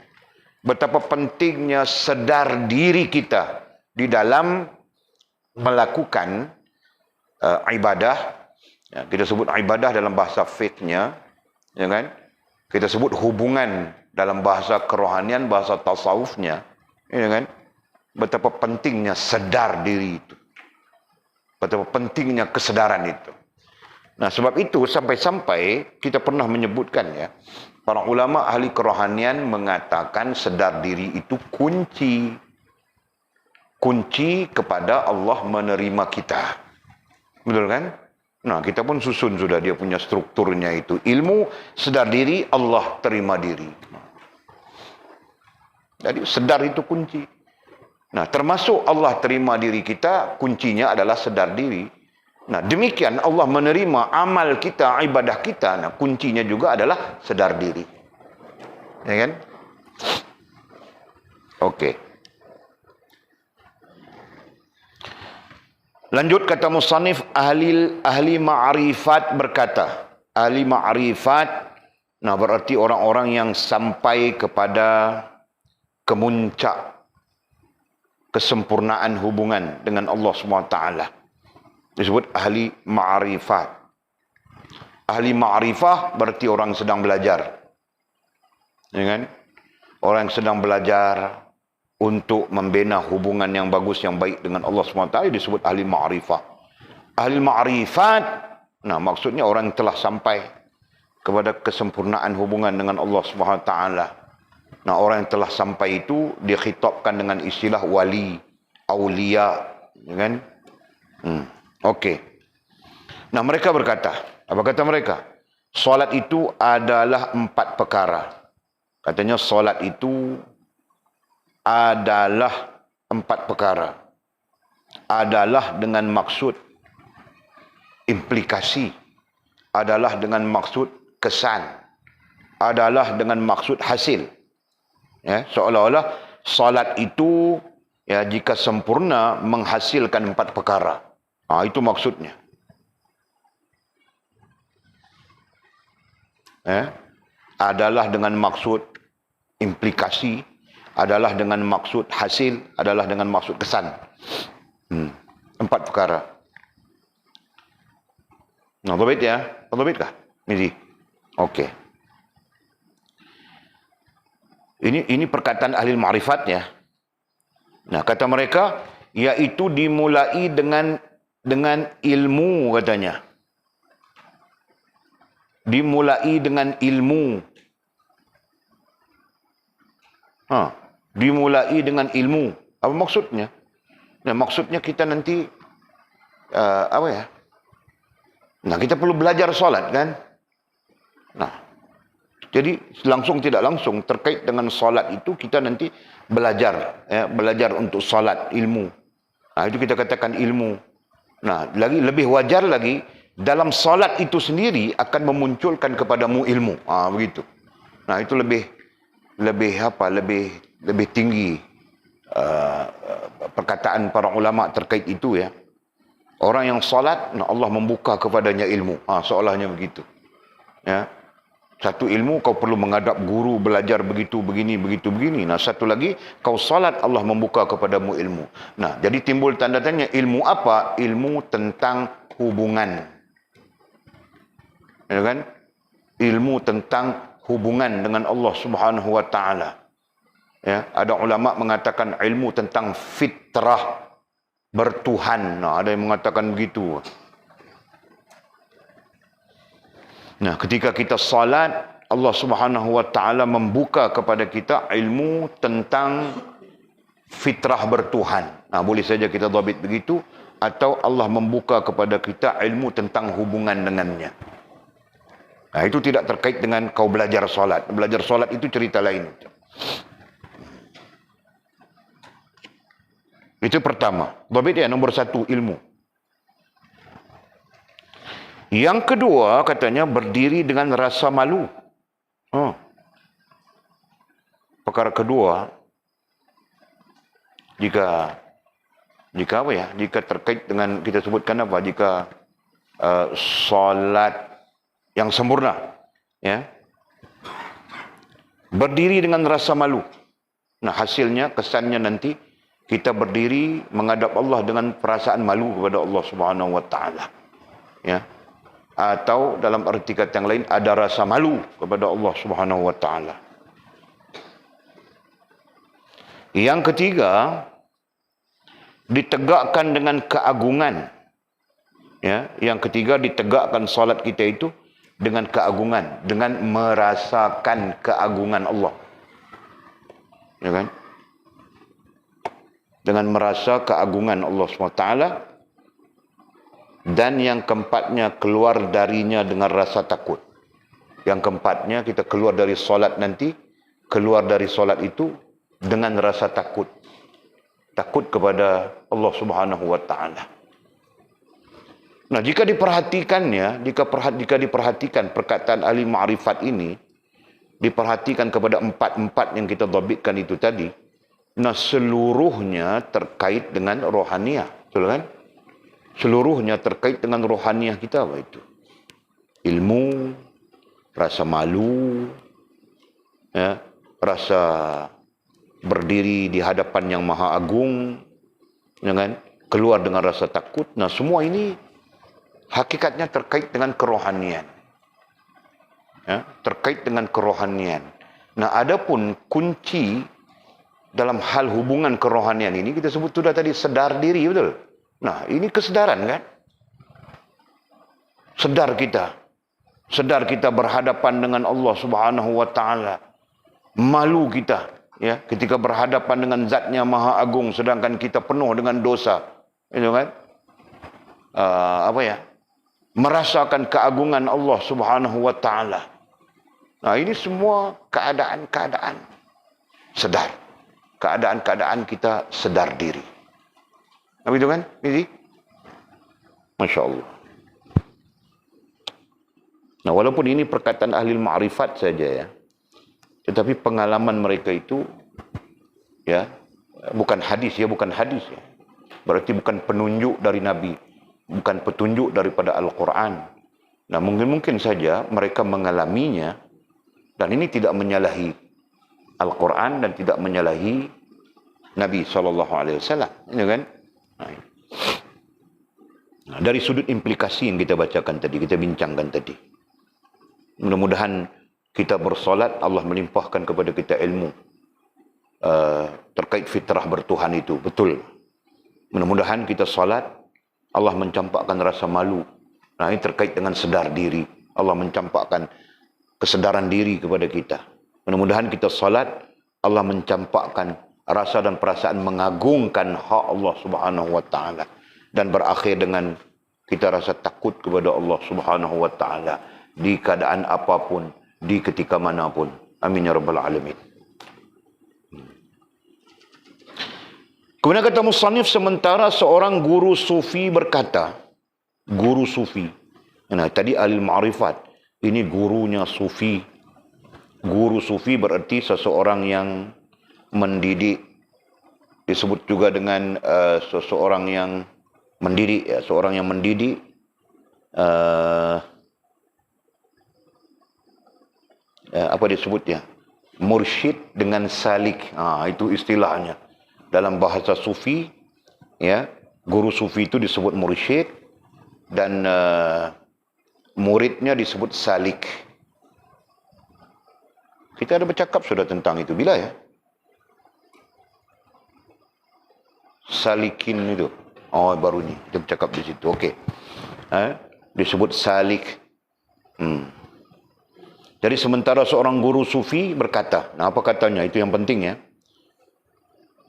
Betapa pentingnya sedar diri kita di dalam melakukan ibadah. Ya, kita sebut ibadah dalam bahasa fiqhnya, ya kan? Kita sebut hubungan dalam bahasa kerohanian, bahasa tasawufnya, ya kan? Betapa pentingnya sedar diri itu. Betapa pentingnya kesedaran itu. Nah, sebab itu sampai-sampai kita pernah menyebutkan ya, para ulama ahli kerohanian mengatakan sedar diri itu kunci. Kunci kepada Allah menerima kita. Betul kan? Nah, kita pun susun sudah dia punya strukturnya itu. Ilmu, sedar diri, Allah terima diri. Jadi sedar itu kunci. Nah, termasuk Allah terima diri kita, kuncinya adalah sedar diri. Nah, demikian Allah menerima amal kita, ibadah kita. Nah, kuncinya juga adalah sedar diri. Ya kan? Okey. Lanjut kata musannif, ahli ma'rifat berkata. Ahli ma'rifat, nah berarti orang-orang yang sampai kepada kemuncak kesempurnaan hubungan dengan Allah SWT. Disebut ahli ma'rifat. Ahli ma'rifah berarti orang sedang belajar. Ya kan? Orang yang sedang belajar untuk membina hubungan yang bagus, yang baik dengan Allah SWT disebut ahli ma'rifah. Ahli ma'rifat, nah maksudnya orang yang telah sampai kepada kesempurnaan hubungan dengan Allah SWT. Nah, orang yang telah sampai itu dikhitabkan dengan istilah wali, aulia, ya kan? Okey. Nah, mereka berkata, apa kata mereka? Solat itu adalah 4 perkara. Katanya solat itu adalah 4 perkara. Adalah dengan maksud implikasi, adalah dengan maksud kesan, adalah dengan maksud hasil. Ya, seolah-olah salat itu ya jika sempurna menghasilkan 4 perkara. Itu maksudnya. Ya, adalah dengan maksud implikasi, adalah dengan maksud hasil, adalah dengan maksud kesan. 4 perkara. Nah, betul ya? Betul kah? Ini. Okey. Ini perkataan ahli ma'rifat ya. Nah, kata mereka, yaitu dimulai dengan ilmu katanya. Dimulai dengan ilmu. Dimulai dengan ilmu. Apa maksudnya? Nah, maksudnya kita nanti apa ya? Nah, kita perlu belajar solat kan? Nah, jadi langsung tidak langsung terkait dengan solat itu kita nanti belajar, ya, belajar untuk solat ilmu. Nah, itu kita katakan ilmu. Nah, lebih wajar lagi dalam solat itu sendiri akan memunculkan kepadamu ilmu. Begitu. Nah, itu lebih tinggi perkataan para ulama terkait itu ya. Orang yang solat, nah Allah membuka kepadanya ilmu. Seolahnya begitu. Ya. Satu ilmu kau perlu menghadap guru, belajar begitu, begini. Nah, satu lagi kau salat, Allah membuka kepadamu ilmu. Nah, jadi timbul tanda tanya, ilmu apa? Ilmu tentang hubungan. Ya kan? Ilmu tentang hubungan dengan Allah Subhanahu wa taala. Ya, ada ulama mengatakan ilmu tentang fitrah bertuhan. Nah, ada yang mengatakan begitu. Nah, ketika kita salat, Allah Subhanahu wa taala membuka kepada kita ilmu tentang fitrah bertuhan. Nah, boleh saja kita dhabit begitu, atau Allah membuka kepada kita ilmu tentang hubungan dengannya. Nah, itu tidak terkait dengan kau belajar salat. Belajar salat itu cerita lain. Itu pertama. Dhabit ya, nomor 1 ilmu. Yang kedua, katanya berdiri dengan rasa malu. Perkara kedua, jika apa ya? Jika terkait dengan kita sebutkan apa? Jika solat yang sempurna, ya, berdiri dengan rasa malu. Nah, hasilnya, kesannya nanti kita berdiri menghadap Allah dengan perasaan malu kepada Allah Subhanahu Wa Taala, ya. Atau dalam arti kata yang lain, ada rasa malu kepada Allah Subhanahu Wa Taala. Yang ketiga, ditegakkan dengan keagungan. Ya, yang ketiga, ditegakkan solat kita itu dengan keagungan, dengan merasakan keagungan Allah. Ya kan? Dengan merasa keagungan Allah SWT. Dan yang keempatnya, keluar darinya dengan rasa takut. Yang keempatnya, kita keluar dari solat nanti, keluar dari solat itu dengan rasa takut. Takut kepada Allah Subhanahu Wa Taala. Nah, jika diperhatikannya, jika diperhatikan perkataan ahli ma'rifat ini, diperhatikan kepada empat yang kita dhabitkan itu tadi, nah seluruhnya terkait dengan rohaniah, betul kan? Seluruhnya terkait dengan rohaniah kita, apa itu? Ilmu, rasa malu, ya, rasa berdiri di hadapan yang maha agung, ya kan? Keluar dengan rasa takut. Nah, semua ini hakikatnya terkait dengan kerohanian. Ya, terkait dengan kerohanian. Nah, adapun kunci dalam hal hubungan kerohanian ini, kita sebut sudah tadi sedar diri, betul? Nah, ini kesedaran kan? Sedar kita berhadapan dengan Allah Subhanahu Wa Taala. Malu kita, ya, ketika berhadapan dengan Zatnya Maha Agung, sedangkan kita penuh dengan dosa, itu kan? Merasakan keagungan Allah Subhanahu Wa Taala. Nah, ini semua keadaan-keadaan sedar. Keadaan-keadaan kita sedar diri. Apa itu kan? Ini? Masya Allah. Nah, walaupun ini perkataan ahli ma'rifat saja, ya, tetapi pengalaman mereka itu, ya, bukan hadis, ya. Berarti bukan penunjuk dari Nabi, bukan petunjuk daripada Al-Quran. Nah, mungkin saja mereka mengalaminya, dan ini tidak menyalahi Al-Quran dan tidak menyalahi Nabi SAW. Ini kan? Nah, dari sudut implikasi yang kita bacakan tadi, kita bincangkan tadi. Mudah-mudahan kita bersolat, Allah melimpahkan kepada kita ilmu terkait fitrah bertuhan itu. Betul. Mudah-mudahan kita solat, Allah mencampakkan rasa malu. Nah, ini terkait dengan sedar diri. Allah mencampakkan kesedaran diri kepada kita. Mudah-mudahan kita salat, Allah mencampakkan rasa dan perasaan mengagungkan hak Allah Subhanahu Wa Taala, dan berakhir dengan kita rasa takut kepada Allah Subhanahu Wa Taala di keadaan apapun, di ketika manapun. Amin ya rabbal alamin. Kemudian kata musannif, sementara seorang guru sufi berkata, guru sufi. Nah, tadi ahli ma'rifat, ini gurunya sufi. Guru sufi berarti seseorang yang mendidik. Disebut juga dengan seseorang yang mendidik, ya, seorang yang mendidik. Apa disebutnya? Mursyid dengan salik. Itu istilahnya. Dalam bahasa sufi, ya, guru sufi itu disebut mursyid, dan muridnya disebut salik. Kita ada bercakap sudah tentang itu. Bila ya? Salikin itu. Oh, baru ni. Kita bercakap di situ. Okey. Disebut salik. Jadi sementara seorang guru sufi berkata. Nah, apa katanya? Itu yang penting, ya.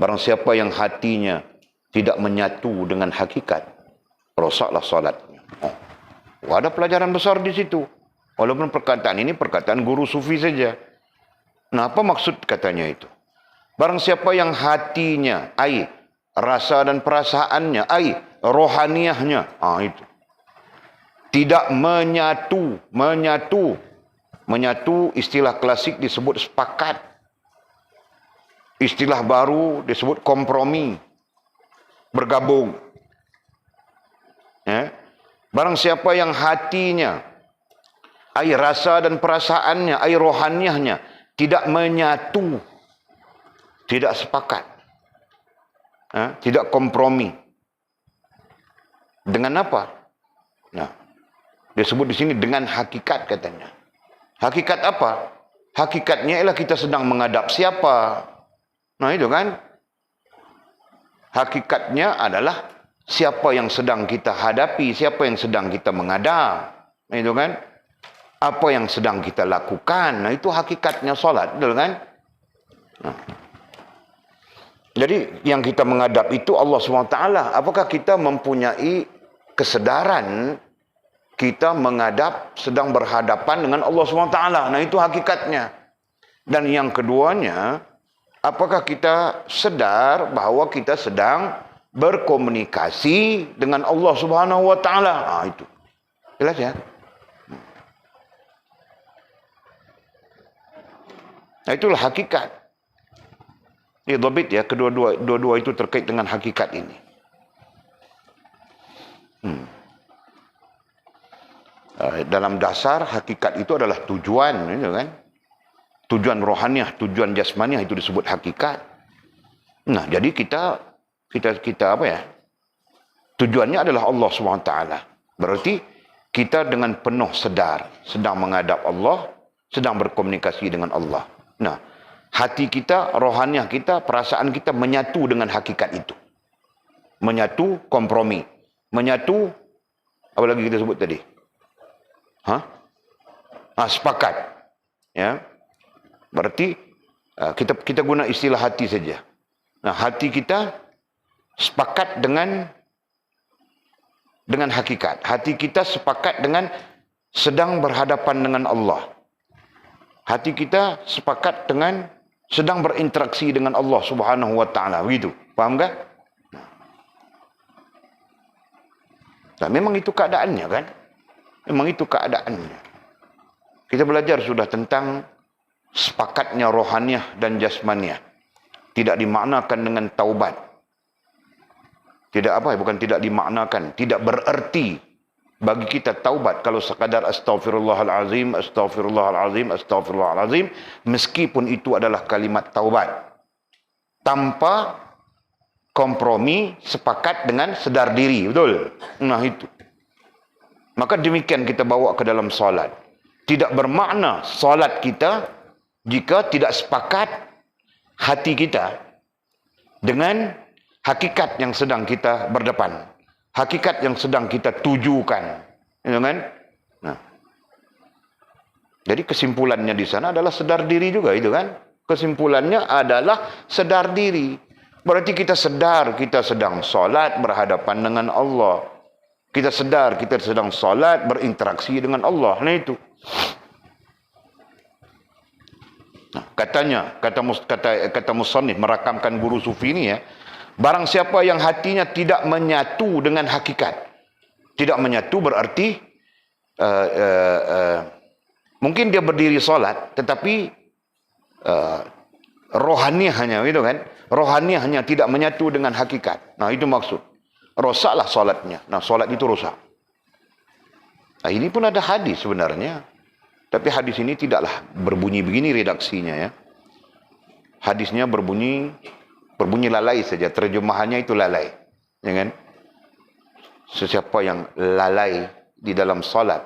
Barang siapa yang hatinya tidak menyatu dengan hakikat, rosaklah salatnya. Ada pelajaran besar di situ. Walaupun perkataan ini perkataan guru sufi saja. Nah, apa maksud katanya itu? Barang siapa yang hatinya, rasa dan perasaannya, rohaniahnya, itu Tidak menyatu. Menyatu istilah klasik disebut sepakat. Istilah baru disebut kompromi. Bergabung. Ya. Barang siapa yang hatinya, air rasa dan perasaannya, air rohaniahnya tidak menyatu, tidak sepakat, tidak kompromi. Dengan apa? Nah, disebut di sini dengan hakikat katanya. Hakikat apa? Hakikatnya ialah kita sedang menghadap siapa. Nah itu kan. Hakikatnya adalah siapa yang sedang kita hadapi, siapa yang sedang kita menghadap. Nah itu kan. Apa yang sedang kita lakukan. Nah itu hakikatnya solat. Betul kan? Nah. Jadi yang kita menghadap itu Allah SWT. Apakah kita mempunyai kesedaran kita menghadap, sedang berhadapan dengan Allah SWT. Nah itu hakikatnya. Dan yang keduanya, apakah kita sedar bahawa kita sedang berkomunikasi dengan Allah SWT. Nah itu. Jelas ya? Nah itulah hakikat. Ini dhabit ya, kedua-dua itu terkait dengan hakikat ini. Dalam dasar hakikat itu adalah tujuan, gitu kan? Tujuan rohaniah, tujuan jasmaniah itu disebut hakikat. Nah, jadi kita apa ya? Tujuannya adalah Allah SWT. Berarti kita dengan penuh sedar sedang menghadap Allah, sedang berkomunikasi dengan Allah. Nah, hati kita, rohaniah kita, perasaan kita menyatu dengan hakikat itu. Menyatu, kompromi. Menyatu, apa lagi kita sebut tadi? Sepakat. Ya. Berarti kita guna istilah hati saja. Nah, hati kita sepakat dengan hakikat. Hati kita sepakat dengan sedang berhadapan dengan Allah. Hati kita sepakat dengan sedang berinteraksi dengan Allah Subhanahu wa taala. Begitu. Faham tak? Nah, memang itu keadaannya kan? Memang itu keadaannya. Kita belajar sudah tentang sepakatnya rohaniah dan jasmaniah. Tidak dimaknakan dengan taubat. Tidak apa, bukan tidak dimaknakan. Tidak bererti bagi kita taubat kalau sekadar astaghfirullahalazim, astaghfirullahalazim, astaghfirullahalazim. Meskipun itu adalah kalimat taubat. Tanpa kompromi, sepakat dengan sedar diri. Betul? Nah itu. Maka demikian kita bawa ke dalam solat. Tidak bermakna solat kita jika tidak sepakat hati kita dengan hakikat yang sedang kita berdepan. Hakikat yang sedang kita tujukan. Ya kan? Nah. Jadi kesimpulannya di sana adalah sedar diri juga, itu kan? Kesimpulannya adalah sedar diri. Berarti kita sedar kita sedang solat berhadapan dengan Allah. Kita sedar kita sedang solat berinteraksi dengan Allah. Nah itu. Nah, kata musannif merakamkan guru sufi ini ya. Barang siapa yang hatinya tidak menyatu dengan hakikat. Tidak menyatu berarti mungkin dia berdiri solat tetapi rohaniahnya gitu kan. Rohaniahnya tidak menyatu dengan hakikat. Nah itu maksud. Rosaklah solatnya. Nah solat itu rosak. Nah ini pun ada hadis sebenarnya. Tapi hadis ini tidaklah berbunyi begini redaksinya ya. Hadisnya berbunyi lalai saja. Terjemahannya itu lalai. Ya kan? Sesiapa yang lalai di dalam solat.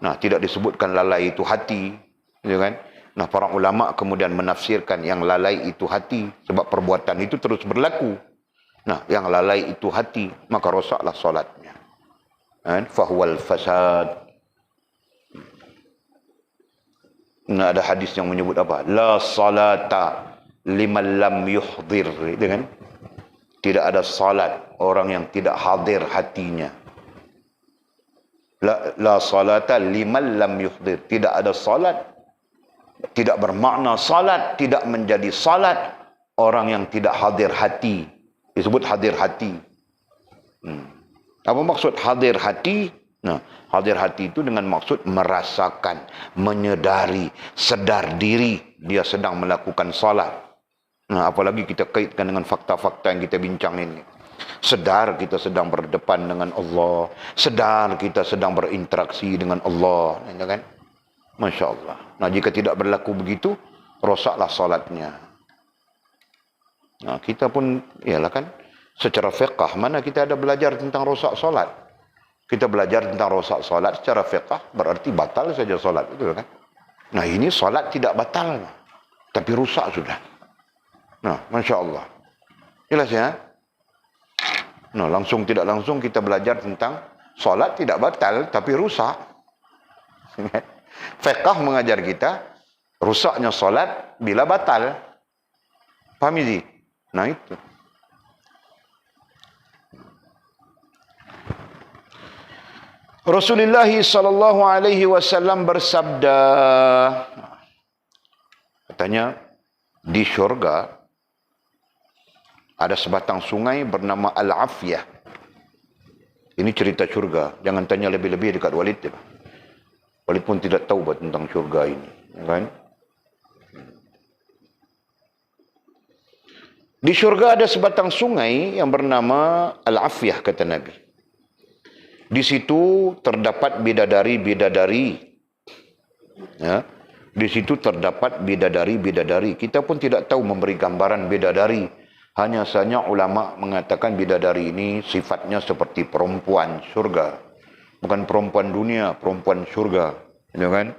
Nah tidak disebutkan lalai itu hati. Ya kan? Nah para ulama kemudian menafsirkan yang lalai itu hati. Sebab perbuatan itu terus berlaku. Nah, yang lalai itu hati, maka rosaklah solatnya. Fahuwal fasad. Nah, ada hadis yang menyebut apa? La salata liman lam yuhdir. Itu kan? Tidak ada salat orang yang tidak hadir hatinya. La salata liman lam yuhdir. Tidak ada salat. Tidak bermakna salat. Tidak menjadi salat orang yang tidak hadir hati. Disebut hadir hati. Apa maksud hadir hati? Nah, hadir hati itu dengan maksud merasakan, menyedari, sedar diri dia sedang melakukan salat. Nah, apalagi kita kaitkan dengan fakta-fakta yang kita bincang ini. Sedar kita sedang berdepan dengan Allah, sedar kita sedang berinteraksi dengan Allah, ya kan? Masya Allah. Nah, jika tidak berlaku begitu, rosaklah salatnya. Nah, kita pun, iyalah kan, secara fiqh, mana kita ada belajar tentang rosak salat? Kita belajar tentang rosak salat secara fiqh, berarti batal saja salat, betul kan? Nah, ini salat tidak batal, tapi rusak sudah. Nah, Masya Allah. Jelas ya? Nah, langsung tidak langsung kita belajar tentang salat tidak batal, tapi rusak. Fiqh mengajar kita, rusaknya salat bila batal. Paham ini? Nah, itu. Rasulullah sallallahu alaihi wasallam bersabda, katanya di syurga ada sebatang sungai bernama Al-Afiyah. Ini cerita syurga, jangan tanya lebih-lebih dekat Walid. Walid pun tidak tahu tentang syurga ini, kan? Di syurga ada sebatang sungai yang bernama Al-Afiyah, kata Nabi. Di situ terdapat bidadari-bidadari. Ya. Di situ terdapat bidadari-bidadari. Kita pun tidak tahu memberi gambaran bidadari. Hanya saja ulama mengatakan bidadari ini sifatnya seperti perempuan surga. Bukan perempuan dunia, perempuan surga. Ya kan?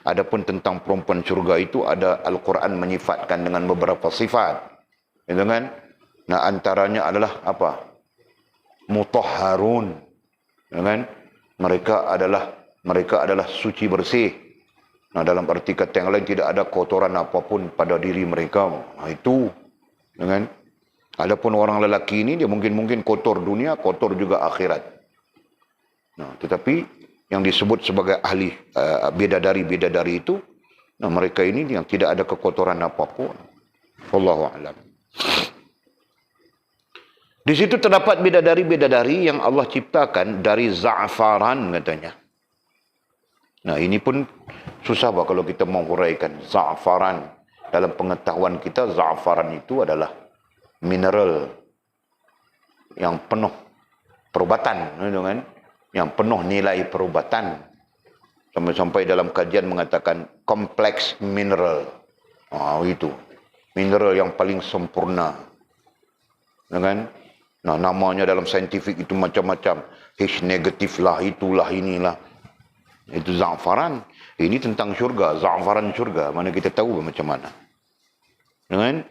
Adapun tentang perempuan surga itu ada Al-Quran menyifatkan dengan beberapa sifat. Ya kan? Nah, antaranya adalah apa? Mutahharun, ya kan? Mereka adalah suci bersih. Nah, dalam arti kata yang lain tidak ada kotoran apapun pada diri mereka. Nah, itu, ya kan? Adapun orang lelaki ini dia mungkin kotor dunia, kotor juga akhirat. Nah, tetapi yang disebut sebagai ahli bidadari itu, nah mereka ini yang tidak ada kekotoran apapun. Wallahu a'lam. Di situ terdapat bidadari-bidadari yang Allah ciptakan dari za'faran, katanya. Nah, ini pun susah kalau kita mau huraikan. Za'faran. Dalam pengetahuan kita, za'faran itu adalah mineral yang penuh perubatan, kan? Yang penuh nilai perubatan. Sampai-sampai dalam kajian mengatakan kompleks mineral. Itu. Mineral yang paling sempurna. Kan? Nah, namanya dalam saintifik itu macam-macam. H negatif lah, itulah, inilah. Itu za'faran. Ini tentang syurga, za'faran syurga. Mana kita tahu macam mana. Kan?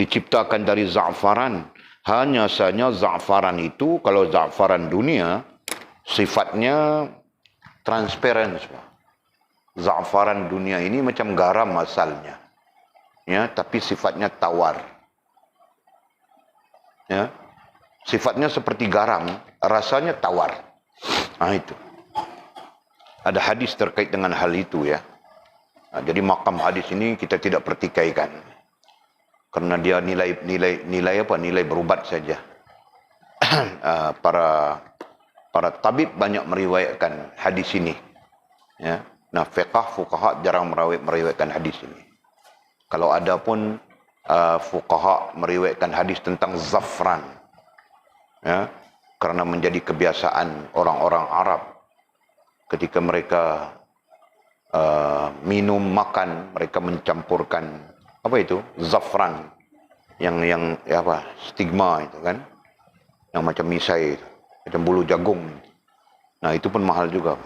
Diciptakan dari za'faran. Hanya saja za'faran itu, kalau za'faran dunia, sifatnya transparan. Za'faran dunia ini macam garam asalnya. Ya, tapi sifatnya tawar. Ya. Sifatnya seperti garam, rasanya tawar. Nah, itu. Ada hadis terkait dengan hal itu, ya. Nah, jadi makam hadis ini kita tidak pertikaikan. Karena dia nilai berubat saja. Para tabib banyak meriwayatkan hadis ini. Ya. Nah, fuqaha jarang meriwayatkan hadis ini. Kalau ada pun fuqaha meriwayatkan hadis tentang zafran. Ya, karena menjadi kebiasaan orang-orang Arab ketika mereka minum, makan, mereka mencampurkan apa itu? Zafran yang ya apa? Stigma itu kan. Yang macam misai itu, macam bulu jagung. Nah, itu pun mahal juga.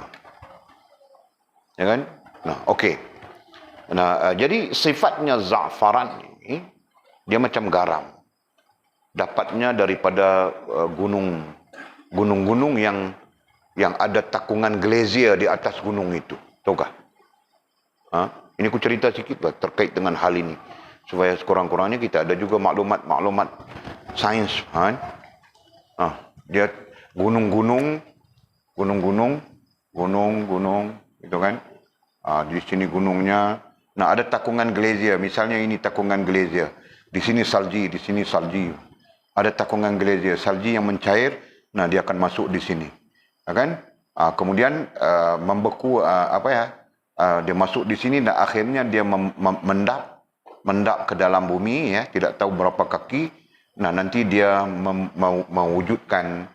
Ya kan? Nah, okey. Nah, jadi sifatnya za'faran ini dia macam garam. Dapatnya daripada gunung-gunung yang ada takungan glacier di atas gunung itu. Tahukah? Ini aku cerita sikit lah terkait dengan hal ini. Supaya sekurang-kurangnya kita ada juga maklumat sains. Dia gunung-gunung, gitu kan. Di sini gunungnya. Nah, ada takungan glacier. Misalnya ini takungan glacier. Di sini salji, di sini salji. Ada takungan glacier, salji yang mencair, nah dia akan masuk di sini. kan? Kemudian membeku dia masuk di sini dan akhirnya dia mendap ke dalam bumi, ya, tidak tahu berapa kaki. Nah, nanti dia mewujudkan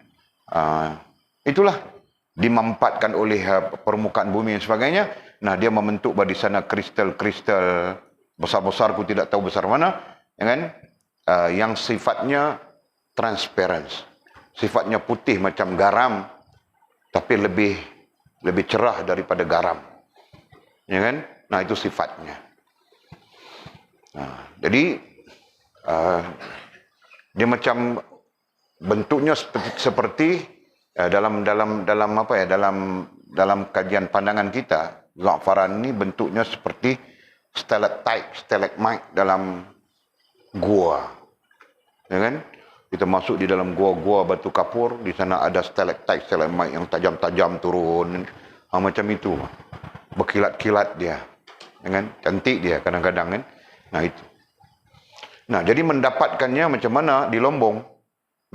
itulah dimampatkan oleh permukaan bumi dan sebagainya. Nah, dia membentuk di sana kristal-kristal besar-besar, aku tidak tahu besar mana, ya kan? Yang sifatnya transparent, sifatnya putih macam garam, tapi lebih cerah daripada garam, ya kan? Nah, itu sifatnya. Nah, jadi dia macam bentuknya seperti dalam kajian pandangan kita, za'faran ini bentuknya seperti stalactite, stalagmite dalam gua, ya kan? Kita masuk di dalam gua-gua batu kapur, di sana ada stalactite, stalagmite yang tajam-tajam turun, macam itu, berkilat-kilat dia, ya kan? Cantik dia kadang-kadang, kan? Nah, itu. Nah, jadi mendapatkannya macam mana di Lombok?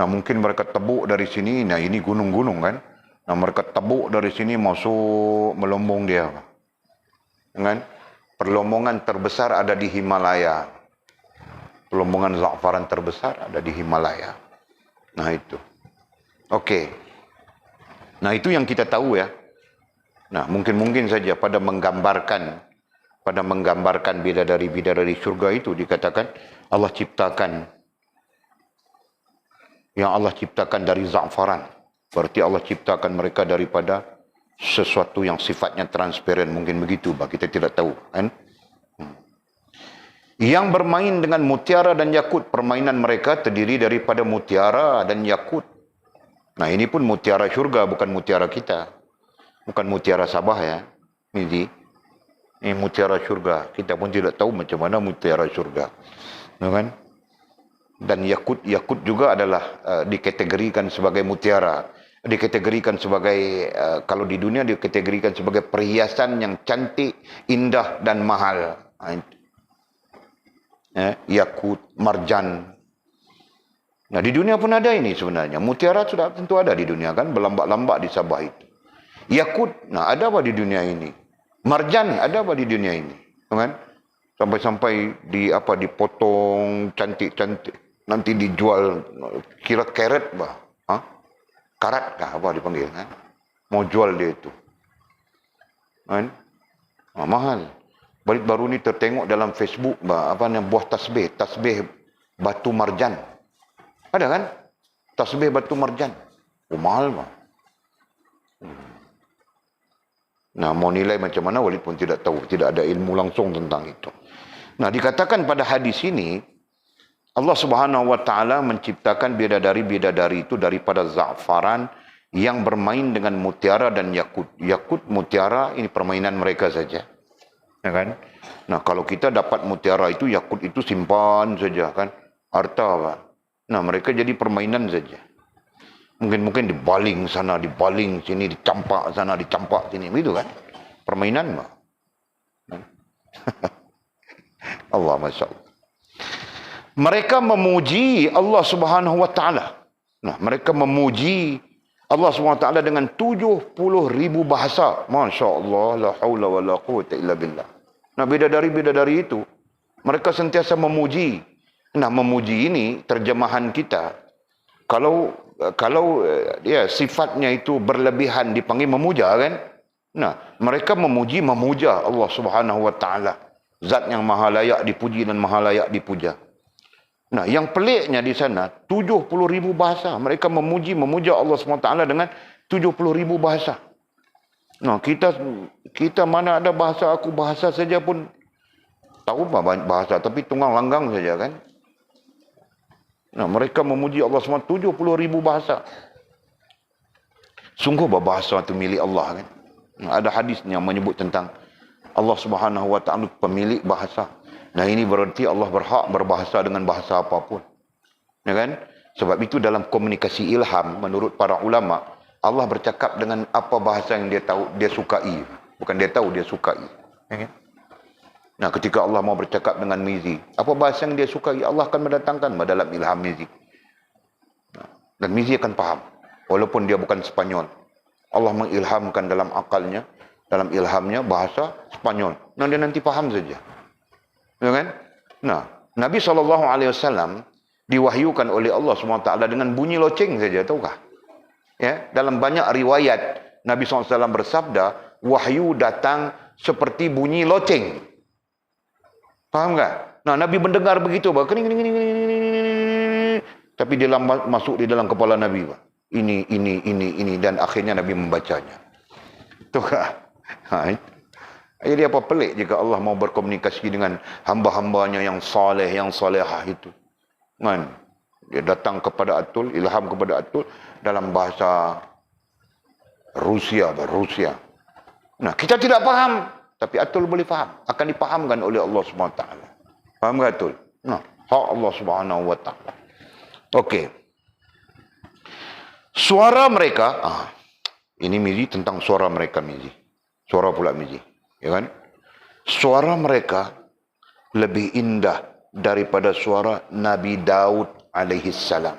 Nah, mungkin mereka tebuk dari sini. Nah, ini gunung-gunung, kan? Nah, mereka tebuk dari sini masuk melombong dia, kan? Perlombongan terbesar ada di Himalaya. Perlombongan za'faran terbesar ada di Himalaya. Nah, itu. Okey. Nah, itu yang kita tahu, ya. Nah, mungkin saja pada menggambarkan bidadari-bidadari syurga itu dikatakan Allah ciptakan dari za'faran. Berarti Allah ciptakan mereka daripada sesuatu yang sifatnya transparan. Mungkin begitu, kita tidak tahu, kan? Yang bermain dengan mutiara dan yakut. Permainan mereka terdiri daripada mutiara dan yakut. Nah, ini pun mutiara syurga, bukan mutiara kita. Bukan mutiara Sabah, ya. Ini mutiara syurga. Kita pun tidak tahu macam mana mutiara syurga, kan? Dan yakut juga adalah dikategorikan sebagai mutiara. Dikategorikan sebagai, kalau di dunia dikategorikan sebagai perhiasan yang cantik, indah dan mahal. Yakut, marjan. Nah, di dunia pun ada ini sebenarnya. Mutiara sudah tentu ada di dunia, kan? Berlambak-lambak di Sabah itu. Yakut, nah, ada apa di dunia ini? Marjan, ada apa di dunia ini? Kan? Sampai-sampai dipotong cantik-cantik. Nanti dijual, kira karat, karat kah apa dipanggil, kan? Mau jual dia itu, kan? Mahal. Baru ni tertengok dalam Facebook, buah tasbih batu marjan. Ada, kan? Tasbih batu marjan. Mahal, Nah, mau nilai macam mana walaupun tidak tahu, tidak ada ilmu langsung tentang itu. Nah, dikatakan pada hadis ini Allah Subhanahu wa taala menciptakan bidadari-bidadari itu daripada za'faran yang bermain dengan mutiara dan yakut. Yakut, mutiara, ini permainan mereka saja, ya kan? Nah, kalau kita dapat mutiara itu, yakut itu simpan saja, kan? Harta, Nah, mereka jadi permainan saja. Mungkin dibaling sana, dibaling sini, dicampak sana, dicampak sini, begitu, kan? Permainan, Allah, Masya Allah. Mereka memuji Allah Subhanahu wa taala. Nah, mereka memuji Allah Subhanahu wa taala dengan 70,000 bahasa. Masya Allah, la haula wa la quwwata illa billah. Nah, bidadari-bidadari itu mereka sentiasa memuji. Nah, memuji ini terjemahan kita. Kalau sifatnya itu berlebihan dipanggil memuja, kan? Nah, mereka memuja Allah Subhanahu wa taala. Zat yang maha layak dipuji dan maha layak dipuja. Nah, yang peliknya di sana 70,000 bahasa. Mereka memuja Allah SWT dengan 70,000 bahasa. Nah, kita mana ada bahasa, aku bahasa saja pun tahu bahasa, tapi tunggang langgang saja, kan? Nah, mereka memuji Allah SWT 70,000 bahasa. Sungguh bahasa itu milik Allah, kan? Nah, ada hadis yang menyebut tentang Allah Subhanahu wa taala pemilik bahasa. Nah, ini berarti Allah berhak berbahasa dengan bahasa apapun, ya kan? Sebab itu dalam komunikasi ilham, menurut para ulama, Allah bercakap dengan apa bahasa yang dia tahu, dia sukai. Bukan dia tahu, dia sukai, ya kan? Nah, ketika Allah mau bercakap dengan Mizi, apa bahasa yang dia sukai, Allah akan mendatangkan dalam ilham Mizi. Dan Mizi akan faham, walaupun dia bukan Spanyol. Allah mengilhamkan dalam akalnya, dalam ilhamnya bahasa Spanyol. Nah, dia nanti faham saja. Ya kan? Nah, Nabi SAW diwahyukan oleh Allah SWT dengan bunyi loceng saja, tahukah? Ya, dalam banyak riwayat Nabi SAW bersabda, wahyu datang seperti bunyi loceng. Faham tak? Nah, Nabi mendengar begitu, kening, tapi dia masuk di dalam kepala Nabi, Pak. Ini, dan akhirnya Nabi membacanya. Tahukah? Jadi apa pelik jika Allah mau berkomunikasi dengan hamba-hambanya yang saleh, yang salehah itu. Kan? Dia datang kepada Atul, ilham kepada Atul dalam bahasa Rusia. Nah, kita tidak faham, tapi Atul boleh faham. Akan dipahamkan oleh Allah SWT. Faham tak Atul? Nah, hak Allah SWT. Okey. Suara mereka, ini Mizi tentang suara mereka, Mizi. Suara pula Mizi. Ya kan? Suara mereka lebih indah daripada suara Nabi Daud alaihi salam.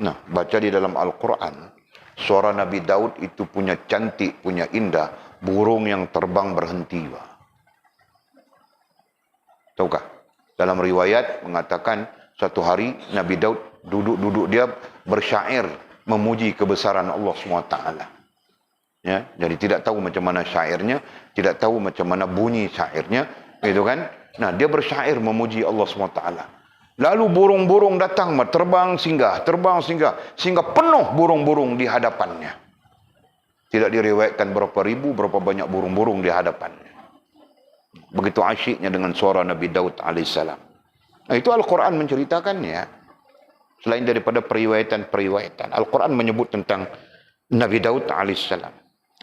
Nah, baca di dalam Al-Quran, suara Nabi Daud itu punya cantik, punya indah, burung yang terbang berhenti. Tahukah? Dalam riwayat mengatakan satu hari Nabi Daud duduk dia bersyair memuji kebesaran Allah SWT. Ya, jadi tidak tahu macam mana syairnya, tidak tahu macam mana bunyi syairnya, gitu kan? Nah, dia bersyair memuji Allah SWT. Lalu burung-burung datang, terbang singgah, sehingga penuh burung-burung di hadapannya. Tidak diriwayatkan berapa ribu, berapa banyak burung-burung di hadapannya. Begitu asyiknya dengan suara Nabi Daud alaihissalam. Nah, itu Al-Quran menceritakannya. Selain daripada periwayatan, Al-Quran menyebut tentang Nabi Daud alaihissalam.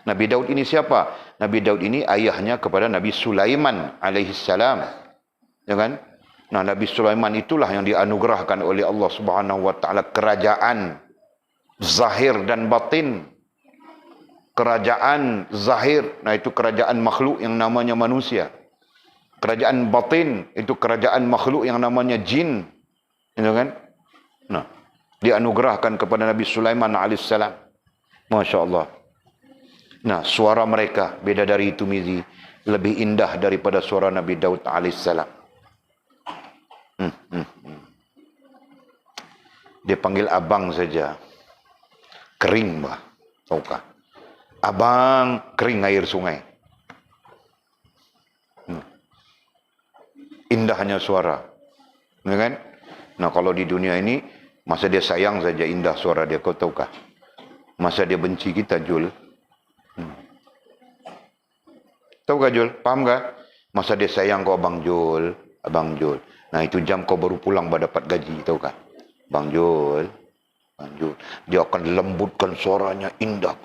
Nabi Daud ini siapa? Nabi Daud ini ayahnya kepada Nabi Sulaiman alaihissalam. Ya kan? Nah, Nabi Sulaiman itulah yang dianugerahkan oleh Allah Subhanahu wa taala kerajaan zahir dan batin. Kerajaan zahir, nah itu kerajaan makhluk yang namanya manusia. Kerajaan batin itu kerajaan makhluk yang namanya jin. Ya kan? Nah, dianugerahkan kepada Nabi Sulaiman alaihissalam. Masya Allah. Nah, suara mereka beda dari itu, Mizi, lebih indah daripada suara Nabi Daud alaihissalam. Dia panggil abang saja, kering, bah, tahukah? Abang, kering air sungai. Indahnya suara, ya kan? Nah, kalau di dunia ini masa dia sayang saja indah suara dia, kau tahukah? Masa dia benci kita, Jul? Tahukah Jul? Paham tak? Masa dia sayang kau, Abang Jul, Abang Jul. Nah, itu jam kau baru pulang baru dapat gaji, tahukah? Bang Jul, Bang Jul. Dia akan lembutkan suaranya indah.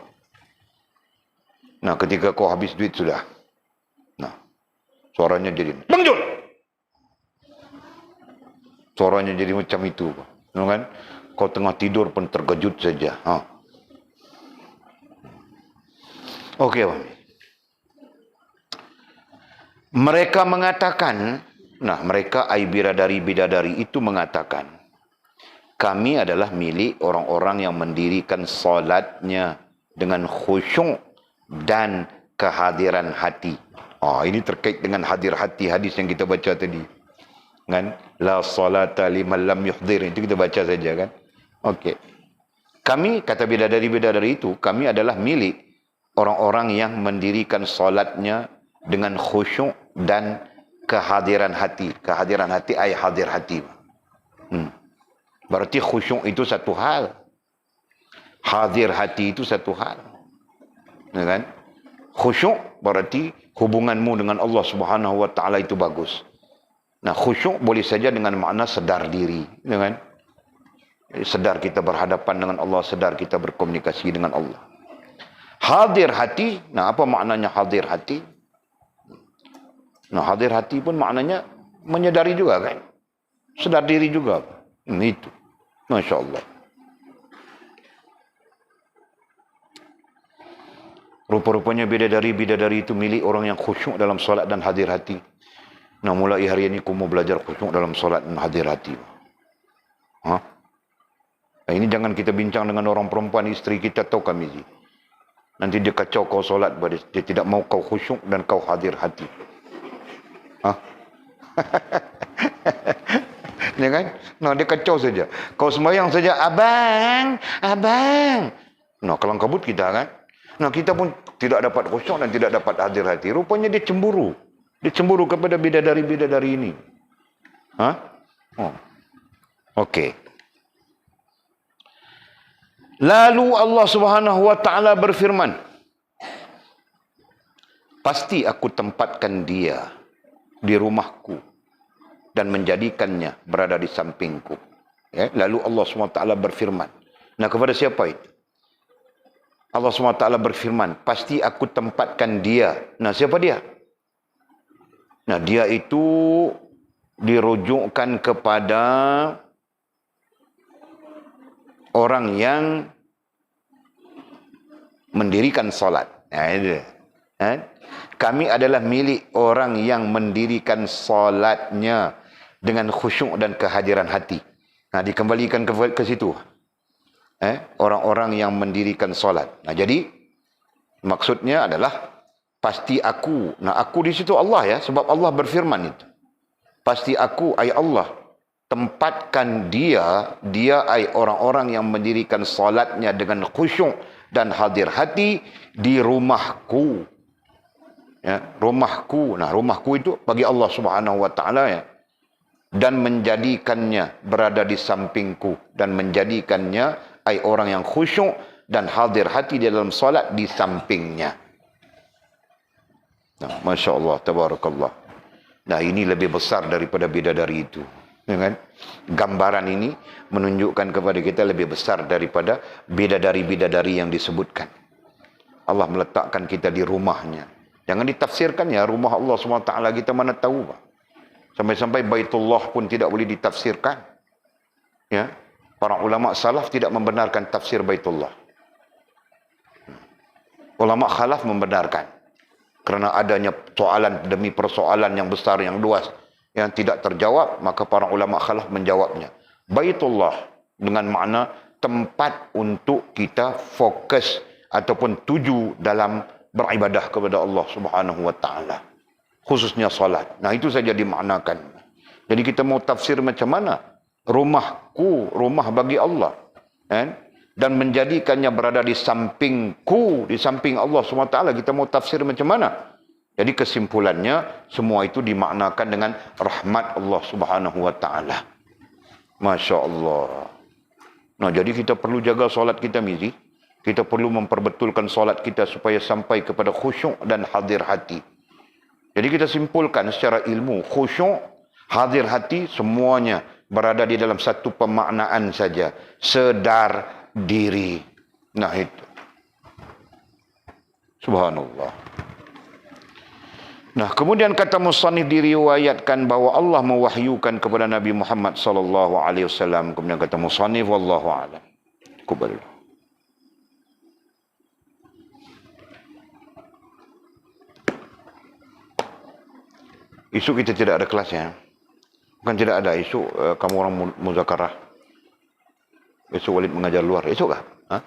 Nah, ketika kau habis duit sudah. Nah, suaranya jadi, Bang Jul! Suaranya jadi macam itu. Kan? Kau tengah tidur pun terkejut saja. Okey, Bang. Mereka mengatakan, nah mereka ai bidadari itu mengatakan, kami adalah milik orang-orang yang mendirikan salatnya dengan khusyuk dan kehadiran hati. Ini terkait dengan hadir hati, hadis yang kita baca tadi. Kan? La salata liman lam yuhdir, itu kita baca saja kan. Okey. Kami, kata bidadari-bidadari itu, kami adalah milik orang-orang yang mendirikan salatnya dengan khusyuk dan kehadiran hati. Kehadiran hati ay hadir hati. Berarti khusyuk itu satu hal, hadir hati itu satu hal. Ya kan? Khusyuk berarti hubunganmu dengan Allah Subhanahu wa taala itu bagus. Nah, khusyuk boleh saja dengan makna sedar diri, ya kan? Sedar kita berhadapan dengan Allah, sedar kita berkomunikasi dengan Allah. Hadir hati, nah apa maknanya hadir hati? Nah, hadir hati pun maknanya menyedari juga kan? Sedar diri juga. Itu. Masya Allah. Rupa-rupanya bidadari itu milik orang yang khusyuk dalam solat dan hadir hati. Nah, mulai hari ini aku mau belajar khusyuk dalam solat dan hadir hati. Nah, ini jangan kita bincang dengan orang perempuan isteri kita, tahu kami. Nanti dia kacau kau solat, dia tidak mau kau khusyuk dan kau hadir hati. Ha? Ya kan? Nah, dia kacau saja. Kau sembahyang saja, abang. Nah, kelang kabut kita kan. Nah, kita pun tidak dapat khusyuk dan tidak dapat hadir hati. Rupanya dia cemburu. Dia cemburu kepada bidadari-bidadari ini. Ha? Oh. Okey. Lalu Allah Subhanahu wa taala berfirman, pasti aku tempatkan dia di rumahku dan menjadikannya berada di sampingku. Ya, lalu Allah Subhanahu wa taala berfirman. Nah, kepada siapa itu? Allah Subhanahu wa taala berfirman, pasti aku tempatkan dia. Nah, siapa dia? Nah, dia itu dirujukkan kepada orang yang mendirikan solat. Kami adalah milik orang yang mendirikan solatnya dengan khusyuk dan kehadiran hati. Nah, dikembalikan ke situ. Orang-orang yang mendirikan solat. Nah, jadi maksudnya adalah pasti aku. Nah, aku di situ Allah ya, sebab Allah berfirman itu. Pasti aku, ay Allah, tempatkan dia ay orang-orang yang mendirikan solatnya dengan khusyuk dan hadir hati di rumahku. Ya, rumahku. Nah, rumahku itu bagi Allah Subhanahu wa taala ya. Dan menjadikannya berada di sampingku dan menjadikannya ay orang yang khusyuk dan hadir hati di dalam solat di sampingnya. Nah, Masya Allah, tabarakallah. Nah, ini lebih besar daripada bidadari itu. Ya kan? Gambaran ini menunjukkan kepada kita lebih besar daripada bidadari-bidadari yang disebutkan. Allah meletakkan kita di rumahnya. Jangan ditafsirkan ya, rumah Allah SWT kita mana tahu. Sampai-sampai Baitullah pun tidak boleh ditafsirkan. Ya, para ulama salaf tidak membenarkan tafsir Baitullah. Ulama khalaf membenarkan. Kerana adanya soalan demi persoalan yang besar, yang luas, yang tidak terjawab, maka para ulama khalaf menjawabnya. Baitullah dengan makna tempat untuk kita fokus ataupun tuju dalam beribadah kepada Allah Subhanahu wa taala. Khususnya salat. Nah, itu saja dimaknakan. Jadi kita mau tafsir macam mana? Rumahku, rumah bagi Allah. Dan menjadikannya berada di sampingku, di samping Allah SWT. Kita mau tafsir macam mana? Jadi kesimpulannya, semua itu dimaknakan dengan rahmat Allah Subhanahu wa taala. Masya Allah. Nah, jadi kita perlu jaga solat kita, Mizi. Kita perlu memperbetulkan solat kita supaya sampai kepada khusyuk dan hadir hati. Jadi kita simpulkan secara ilmu, khusyuk, hadir hati, semuanya berada di dalam satu pemaknaan saja. Sedar diri. Nah, itu. Subhanallah. Nah, kemudian kata musannif diriwayatkan bahawa Allah mewahyukan kepada Nabi Muhammad sallallahu alaihi wasallam. Kemudian kata musannif wallahu a'lam. Kubal. Esok kita tidak ada kelas ya. Bukan tidak ada, esok kamu orang muzakarah. Esok Walid mengajar luar. Esok kah? Ha?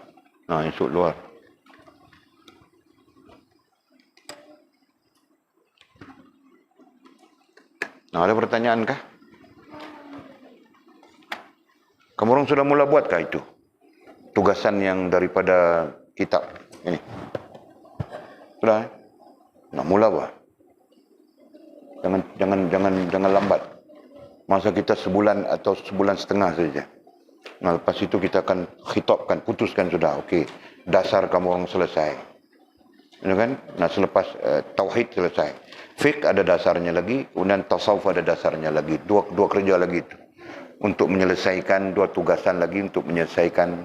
Nah, esok luar. Nah, ada pertanyaan kah? Kamu orang sudah mula buat kah itu? Tugasan yang daripada kitab ini. Sudah? Nak mula apa? Jangan lambat. Masa kita sebulan atau sebulan setengah saja. Nah, lepas itu kita akan khitabkan, putuskan sudah. Okey, dasar kamu orang selesai. Ya kan? Nah, selepas tauhid selesai. Fiqh ada dasarnya lagi, kemudian tasawuf ada dasarnya lagi. Dua kerja lagi itu. Untuk menyelesaikan, dua tugasan lagi untuk menyelesaikan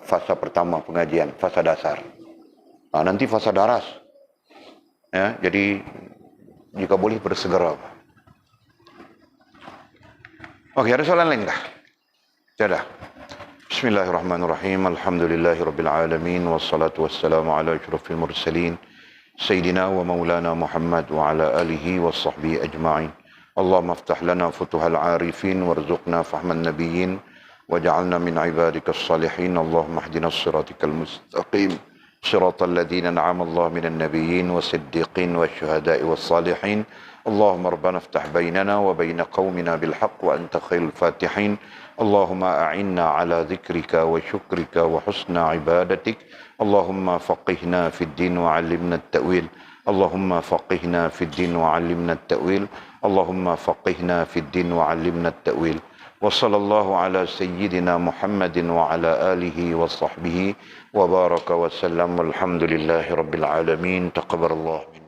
fasa pertama pengajian, fasa dasar. Nah, nanti fasa daras. Ya, jadi jika boleh bersegera. Okey, ada soalan lain kah? Tidak. Bismillahirrahmanirrahim. Alhamdulillahirabbil alamin wassalatu wassalamu ala asyrafil mursalin sayyidina wa maulana Muhammad wa ala alihi washabbihi ajma'in. Allahumma iftah lana futuhal arifin warzuqna fahman nabiyyin waj'alna min ibadikas salihin. Allahumma ihdinas siratal mustaqim صراط الذين أنعم الله من النبيين والصديقين والشهداء والصالحين. اللهم ربنا افتح بيننا وبين قومنا بالحق وأنت خير الفاتحين. اللهم أعنا على ذكرك وشكرك وحسن عبادتك. اللهم فقهنا في الدين وعلمنا التأويل. اللهم فقهنا في الدين وعلمنا التأويل. اللهم فقهنا في الدين وعلمنا التأويل. وصلى الله على سيدنا محمد وعلى آله وصحبه وبارك وسلم. والحمد لله رب العالمين. تقبل الله منا.